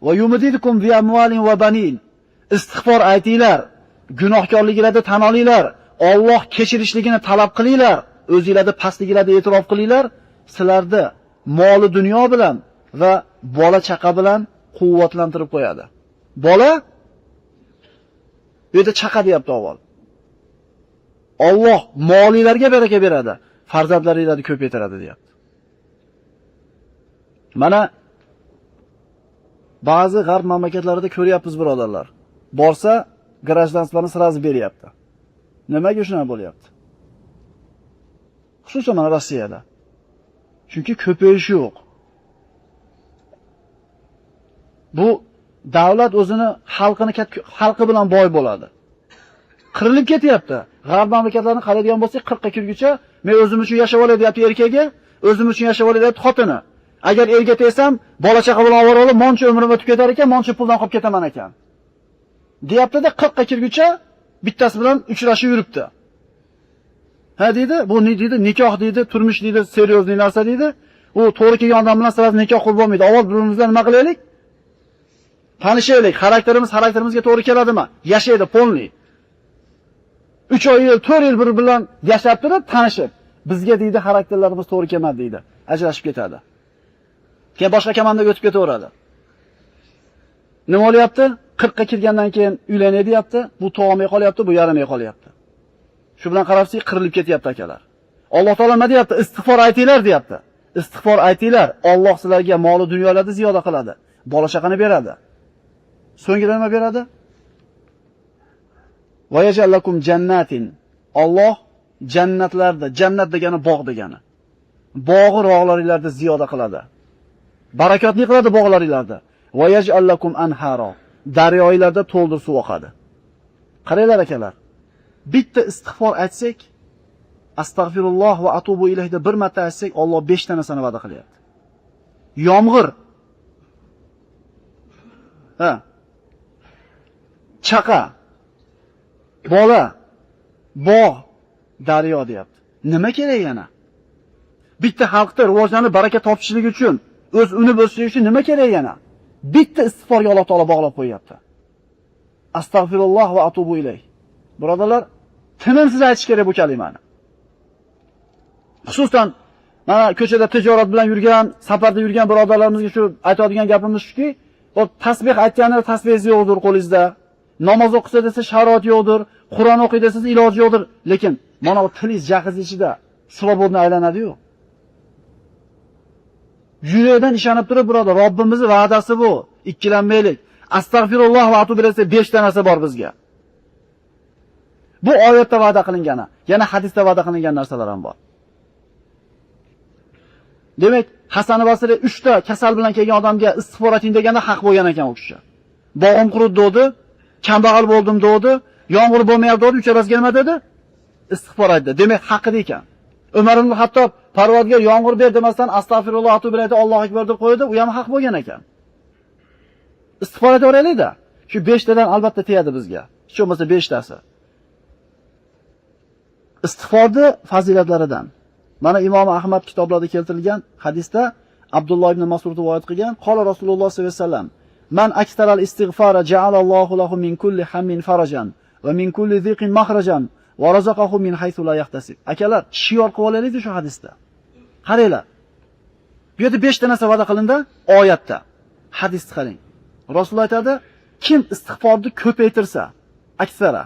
Va yumdidukum bi amwalin va banin. Istig'for aytinglar, gunohkorliginglarni tan olinglar, Alloh kechirishligini talab qilinglar, o'zingizlarni pastligingizni e'tirof qilinglar, sizlarni moli dunyo bilan va bola chaqa bilan quvvatlantirib qo'yadi. Bola bu yerda chaqa deyapti avval. Alloh molinglarga baraka beradi, farzandlaringizni ko'paytiradi deyapti. Mana ba'zi g'arb mamlakatlarida ko'ryapmiz birodarlar. Borsa, grajdanstwani sirazi beryapti. Nimaga shuna bo'lyapti? Xususan mana Rossiyada. Chunki ko'payish yo'q. Bu davlat o'zini xalqi bilan boy bo'ladi. Qirilib ketyapti. G'arb mamlakatlarini qaraydigan bo'lsak, 40 ga kirguncha men o'zim uchun yashab olay deyapti erkagi, o'zim uchun yashab olay deyapti xotini. Agar erga tegsam, bola chaqa bilan ovora olib, moncha umrim o'tib ketar ekan, moncha puldan qolib ketaman ekan. deyapti-da 40 ga kirguncha bittasi bilan uchrashib yuribdi. Ha deydi, bu ne deydi? Nikoh deydi, turmush deydi, seryozni narsa deydi. U to'g'ri kelgan odam bilan siz nikoh qilib bo'lmaydi. Avval bir-birimizdan nima qilaylik? Tanishaylik, xarakterimizga to'g'ri keladimi? Yashaydi polni. 3 oy, 4 yil bir bilan yashab turib, tanishib, bizga deydi xarakterlarimiz to'g'ri kelmadi deydi. Ajrashib ketadi. Keyin boshqa komandaga o'tib ketaveradi. Nima bo'lyapti? 40 ga kirgandan keyin uylanay deyapti, bu tug'olmay qolyapti, bu yaramay qolyapti. Shu bilan qarabsiz, qirilib ketyapti akalar. Alloh taolo nima deyapti? Istig'for aytinglar deyapti. Istig'for aytinglar, Alloh sizlarga mol va dunyolarni ziyoda qiladi. Bola chaqani beradi. So'ngra nima beradi? Va yajallakum jannatin. Alloh jannatlarda, jannat degani bog' degani. Bog'i rog'laringizda ziyoda qiladi. Barakotli qiladi bog'laringizda. Va yajallakum anharo. Daryolarda to'ldir suv oqadi. Qaranglar akalar. Bitta istig'for aytsak, astagfirulloh va atubu ilayhda bir marta aytsak, Alloh 5 ta narsani va'da qilyapti. Yomg'ir. Ha. Chaqa. Bola. Bog', daryo deyapti. Nima kerak yana? Bitta xalqda rivojlanib baraka topishligi uchun, o'z unib o'sishligi uchun nima kerak yana? Bitta istig'forga Alloh taolo bog'lab qo'yapti. Astagfirulloh va atubu ilayh. Birodarlar, tinimsiz aytish kerak bu kalimani. Xususan, mana ko'chada tijorat bilan yurgan, safarda yurgan birodarlarimizga shu aytadigan gapimiz shuki, o tasbih aytganida tasbih yo'qdir qo'lingizda. Namoz o'qisa desa sharoit yo'qdir, Qur'on o'qiydi desa iloji yo'qdir, lekin mana bu tilingiz jahiz ichida svobodni aylanadi-yu. Yurakdan ishonib turib, birodar, Robbimizning va'dasi bu. Ikkilanmaylik. Astagfirulloh va atubu ilayh 5 ta narsa bor bizga. Bu oyatda va'da qilingani, yana hadisda va'da qilingan narsalar ham bor. Demak, Hasan Basri 3 ta kasal bilan kelgan odamga istig'for ating deganda haq bo'lgan ekan u kishi. Bog'im qurib dedi, kambag'al bo'ldim dedi, yomg'ir bo'lmayapti dedi, ucharasiga nima dedi? Istig'for aytdi. Demak, haqida ekan. Umar ibn Hattob Parvardigor yomg'ir ber demasdan astagfirulloh atubu ilayh Allohu akbar deb qo'ydi, u ham haq bo'lgan ekan. Istig'for aytaveraylik-da. Shu 5 tadan albatta tegadi bizga. Hech bo'lmasa 5 tasi. Istig'forni fazilatlaridan. Mana Imom Ahmad kitoblarida keltirilgan hadisda Abdulloh ibn Mas'ud rivoyat qilgan, qola Rasululloh sollallohu alayhi vasallam: "Man aktaral istig'fara ja'alallohu lahu min kulli hammin farajan va min kulli dhiqin makhrajan va razaqahu min haythu la yahtasib." Akalar, shior qilib olaylik shu hadisda. Qaranglar. Bu yerda 5 ta narsa va'da qilindi oyatda. Hadisni qarang. Rasululloh aytadi, kim istig'forni ko'paytirsa, aksara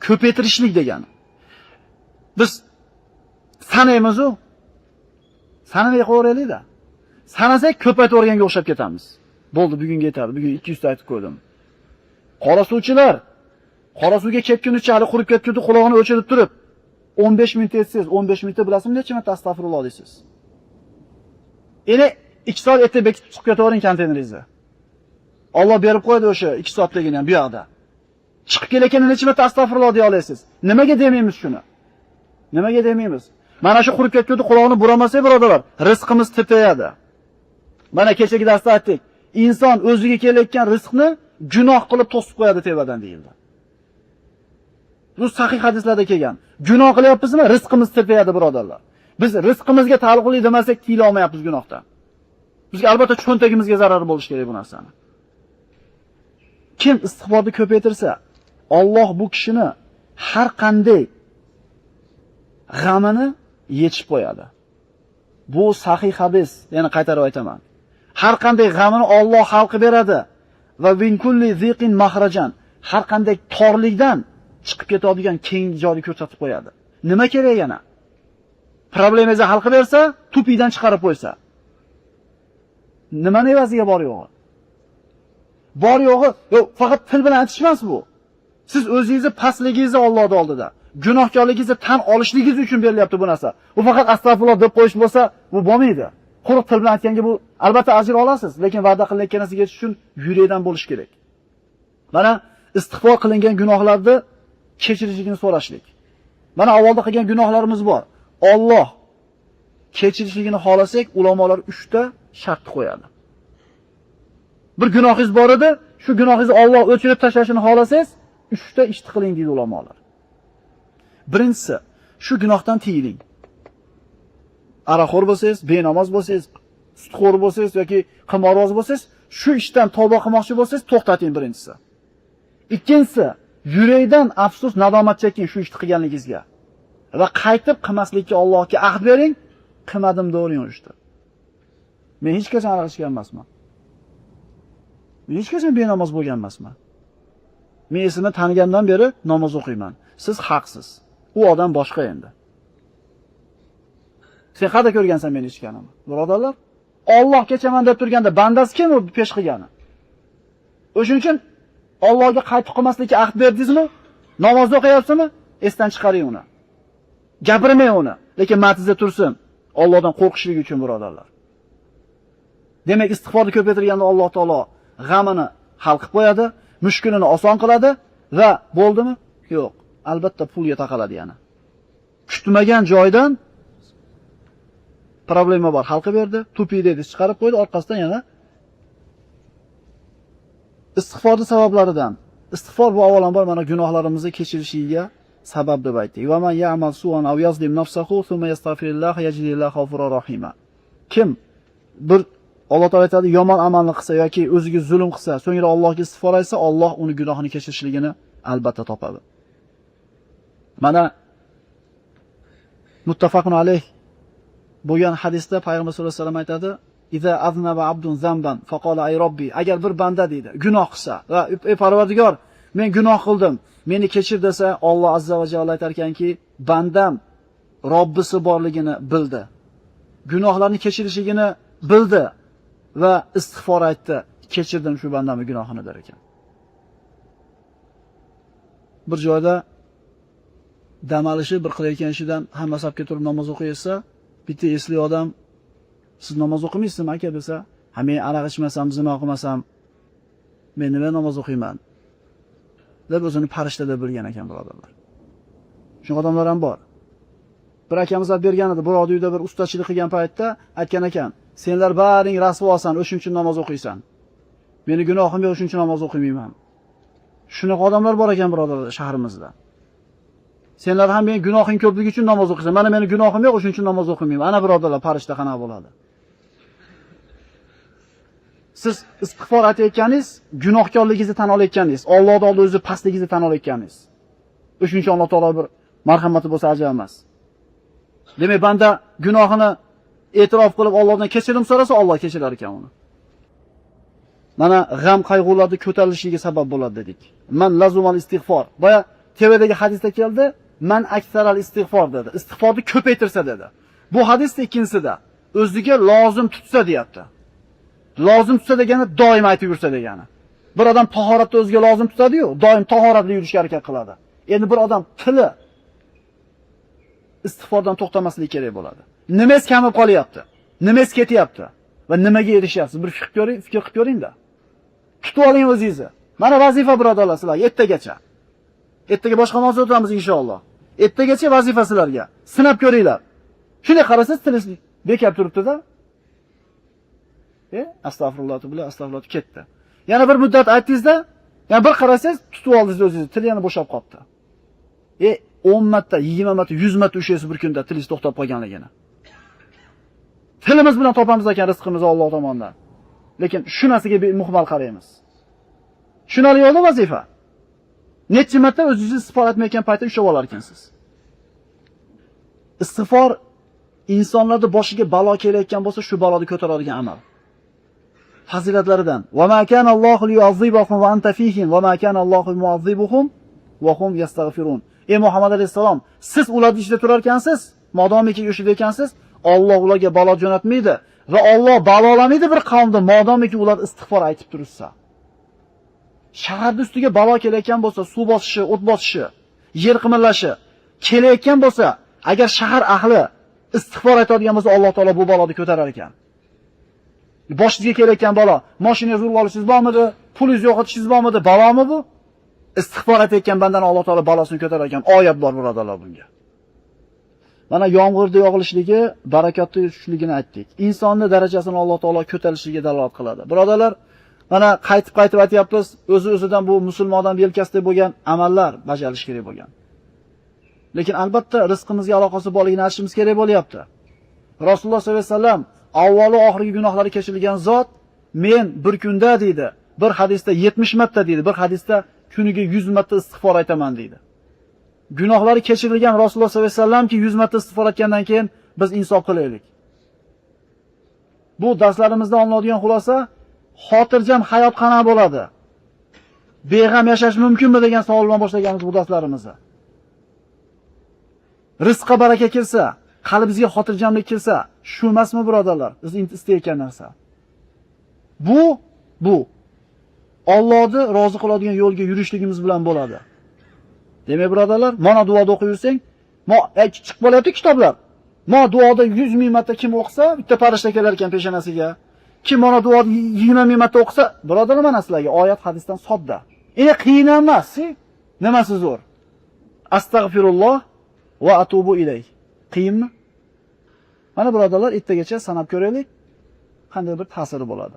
ko'paytirishlik degani. Biz sanaymiz-u. Sanamay qo'yaylik-da. Sanasak ko'paytirganga o'xshab ketamiz. Bo'ldi, bugunga yetadi. Bugun 200 ta aytib qo'ydim. Qora suvchilar, qora suvga ketgunicha hali qurib ketganda quloqni o'chirib turib, 15 minut etsangiz, 15 minutda bilasizmi necha marta astagfirulloh deysiz? Endi 2 soat erta bekitib chiqib ketavering konteyneringizga. Alloh berib qo'ydi o'sha 2 soatligini ham bu yoqda. Chiqib kelayotganda necha marta astagfirulloh deya olasiz? Nimaga demaymiz shuni? Nimaga demaymiz? Mana shu qurib ketganda quloqni buramasak, birodarlar, rizqimiz tepayadi. Mana kechagi darsda aytdik. Inson o'ziga kelayotgan rizqni gunoh qilib to'sib qo'yadi tevadan deyildi. Bu sahih hadislarda kelgan. Gunoh qilyapmizmi? Rizqimiz tepayadi, birodarlar. Biz rizqimizga taalluqli demasak, tiyila olmayapmiz gunohdan. Bizga albatta cho'ntagimizga zarar bo'lish kerak bu narsani. Kim istig'forni ko'paytirsa, Alloh bu kishini har qanday g'amini yechib qo'yadi. Bu sahih hadis, yana qaytarib aytaman. Har qanday g'amini Alloh xalqi beradi va min kulli ziqin mahrajan, har qanday torlikdan chiqib ketadigan keng joyni ko'rsatib qo'yadi. Nima kerak yana? Problemingizni hal qilib bersa, tupidan chiqarib qo'ysa. Nima evaziga bor yo'g'i? Bor yo'g'i, yo'q, faqat til bilan aytish emas bu. Siz o'zingizni pastligingizni Allohning oldida, gunohkorligingizni tan olishligingiz uchun berilyapti bu narsa. U faqat astagfirulloh deb qo'yish bo'lsa, bu bo'lmaydi. Quruq til bilan aytganga bu albatta ajr olasiz, lekin va'da qilingan narsaga yetish uchun yurakdan bo'lish kerak. Mana istig'for qilingan gunohlarni kechirishligini so'rashlik. Mana avvalda qilgan gunohlarimiz bor. Alloh kechirishligini xolasak, ulamolar 3 ta shart qo'yadi. Bir gunohingiz bor edi, shu gunohingizni Alloh o'chirib tashlashini xohlasangiz, 3 ta ishni qiling deydi ulamolar. Birinchisi, shu gunohdan tiyiling. Aroqxo'r bo'lsangiz, benamoz bo'lsangiz, sutxo'r bo'lsangiz yoki qimorboz bo'lsangiz, shu ishdan tavba qilmoqchi bo'lsangiz, to'xtating birinchisi. Ikkinchisi, yurakdan afsus, nadomat cheking shu ishni qilganligingizga. Va qaytib qilmaslikka Allohga ahd bering, qilmadim deying ishni. Men hech qachon aroq ichgan emasman. Men hech qachon benamoz bo'lgan emasman. Men esimni tanigandan beri namoz o'qiyman. Siz haqsiz. U odam boshqa endi. Sen qayerda ko'rgansan meni ichganimni? Birodarlar, Alloh kechaman deb turganda bandasi kim u pesh qilgani? O'shuning uchun Allohga qaytib qilmaslikka ahd berdingizmi? Namoz o'qiyapsizmi? Esdan chiqaring uni. Gapirmang uni, lekin matizda tursin. Allohdan qo'rqishlik uchun birodarlar. Demak, istig'forni ko'paytirganda Alloh taolo g'amini hal qilib qo'yadi, mushkulini oson qiladi va bo'ldimi? Yo'q, albatta pulga taqaladi yana. Kutmagan joydan problema bor, hal qilib berdi, tupi dedi, chiqarib qo'ydi, orqasidan yana istig'forning sabablaridan. Istig'for bu avvalambor mana gunohlarimizni kechirishiga sabab deb aytdik. Va man ya'mal su'an aw yazlim nafsahu thumma yastaghfirullah yajidillahu ghafurur rahima. Kim bir Alloh taolo aytadi, yomon amalni qilsa yoki o'ziga zulm qilsa, so'ngra Allohga istig'for aytsa, Alloh uni gunohini kechirishligini albatta topadi. Mana muttafaqun alayh bo'lgan hadisda Payg'ambar sollallohu alayhi vasallam aytadi: "Iza aznaba abdun zamban faqala ay robbi", agar bir banda deydi, gunoh qilsa va ey Parvardigor, men gunoh qildim, meni kechir desa, Alloh azza va jalla aytar ekanki, bandam Robbisi borligini bildi. Gunohlarni kechirishligini bildi va istig'for aytdi, kechirdim shu bandamning gunohini der ekan. Bir joyda dam olishi, bir qilayotgan ishidan hamma safga turib namoz o'qiysa, bitta esli odam siz namoz o'qimaysizmi aka desa, ha men aroq ichmasam, zino qilmasam, men nima namoz o'qiyman deb o'zini farishta deb bilgan ekan birodarlar. Shunaqa odamlar ham bor. Bir akamiz olib bergan edi, birovning uyida bir ustachilik qilgan paytda aytgan ekan, senlar baring rasvosan, o'shuning uchun namoz o'qiysan. Meni gunohim yo'q, o'shuning uchun namoz o'qimayman. Shunaqa odamlar bor ekan birodarlar shahrimizda. Senlar ham men gunohing ko'pligi uchun namoz o'qiysan. Mana meni gunohim yo'q, o'shuning uchun namoz o'qimayman. Ana birodarlar, farishta qanaqa bo'ladi? Siz istig'for aytayotganingiz, gunohkorligingizni tan olayotganingiz, Allohning oldida o'zi pastligingizni tan olayotganingiz. O'shuning uchun Alloh taolo bir marhamati bo'lsa ajab emas. Demak, banda gunohini e'tirof qilib Allohdan kechirim so'rasa, Alloh kechirar ekan uni. Mana g'am qayg'ularni ko'tarilishiga sabab bo'ladi dedik. Man lazumal istig'for. Boya TVdagi hadisda keldi, man aksaral istig'for dedi. Istig'forni ko'paytirsa dedi. Bu hadisda ikkinchisida o'ziga lozim tutsa deyapti. Lozim tutsa degani doim aytib yursa degani. Bir odam tahoratda o'ziga lozim tutadi-yu, doim tahoratli yurishga harakat qiladi. Endi bir odam tili istig'fordan to'xtamasligi kerak bo'ladi. Nimas kamib qolyapti? Nimas ketyapti? Va nimaga erishyapsiz? Bir fikr qilib ko'ring-da. Tutib oling o'zingizni. Mana vazifa birodarlar sizlar 7 gacha. Ertaga boshqa mavzu o'tamiz inshaalloh. Ertagacha vazifa sizlarga. Sinab ko'ringlar. Shunday qarasangiz tilingiz bekab turibdi-da. Astagfirullah bilan astagfirullah ketdi. Yana bir muddat aytdingizda, yana bir qarasangiz tutib oldingiz o'zingizni, til yana bo'shab qolibdi. 10 marta, 20 marta, 100 marta ushlaysiz bir kunda tilingiz to'xtab qolganligini. Tilimiz bilan topamiz ekan rizqimizni Alloh tomonidan. Lekin shu narsaga muhmal qaraymiz. Shunali yo'lda vazifa. Necha marta o'zingizni istig'for etmayotgan paytda ushlab olar ekansiz. Istig'for insonlarning boshiga balo kelayotgan bo'lsa, shu baloni ko'taradigan amal. Fazilatlaridan: "Va ma kana Allohu liyu'azzibakum va anta fihim va ma kana Allohu mu'azzibuhum va hum yastaghfirun." Ey Muhammad alayhisalom, siz ularning ichida turar ekansiz, modomiki o'shida ekansiz, Alloh ularga balo jo'natmaydi va Alloh balolamaydi bir qavmda, modomiki ular istig'for aytib tursa. Shaharning ustiga balo kelayotgan bo'lsa, suv bosishi, o't bosishi, yer qimirlashi kelayotgan bo'lsa, agar shahar ahli istig'for aytadigan bo'lsa, Alloh taolo bu baloni ko'tarar ekan. Boshingizga kelayotgan balo, mashinangizni urib olishingiz bormidi, pulingizni yo'qotishingiz bormidi, balomi bu? Istig'for aytayotgan bandani Alloh taolo balosini ko'tarar ekan. Oyat bor birodarlar bunga. Mana yomg'irda yog'ilishligi, barakatli tushishligini aytdik. Insonning darajasini Alloh taolo ko'tarishiga dalolat qiladi. Birodarlar, Mana qaytib aytyapmiz, o'zi-o'zidan bu musulmon odam yelkasida bo'lgan amallar bajarish kerak bo'lgan. Lekin albatta rizqimizga aloqasi borligini aytishimiz kerak bo'lyapti. Rasululloh sollallohu alayhi vasallam avvalo oxirgi gunohlari kechirilgan zot, men bir kunda deydi, bir hadisda 70 marta deydi, bir hadisda kuniga 100 marta istig'for aytaman deydi. Gunohlari kechirilgan Rasululloh sollallohu alayhi vasallamki 100 marta istig'for aytgandan keyin biz insof qilaylik. Bu darslarimizda olinadigan xulosa, xotirjam hayot qanaqa bo'ladi? Beg'am yashash mumkinmi degan savol bilan boshlaganmiz bu darslarimizni. Rizqqa baraka kelsa, qalbimizga xotirjamlik kelsa, shu emasmi birodarlar? Biz istayotgan narsa. Bu Allohni rozi qiladigan yo'lga yurishligimiz bilan bo'ladi. Demak birodarlar, mana duoda o'qib yursang, chiqib qolyapti kitoblar. Duoda 100 ming marta kim o'qisa, bitta farishta kelar ekan peshonasiga. Kim mana duoda 20 ming marta o'qisa, birodarlar, mana sizlarga oyat hadisdan sodda. Qiyin emas, nimasi zo'r? Astagfirulloh va atubu ilayh. Qiyinmi? Mana birodarlar, ertagacha sanab ko'raylik, qanday bir ta'siri bo'ladi.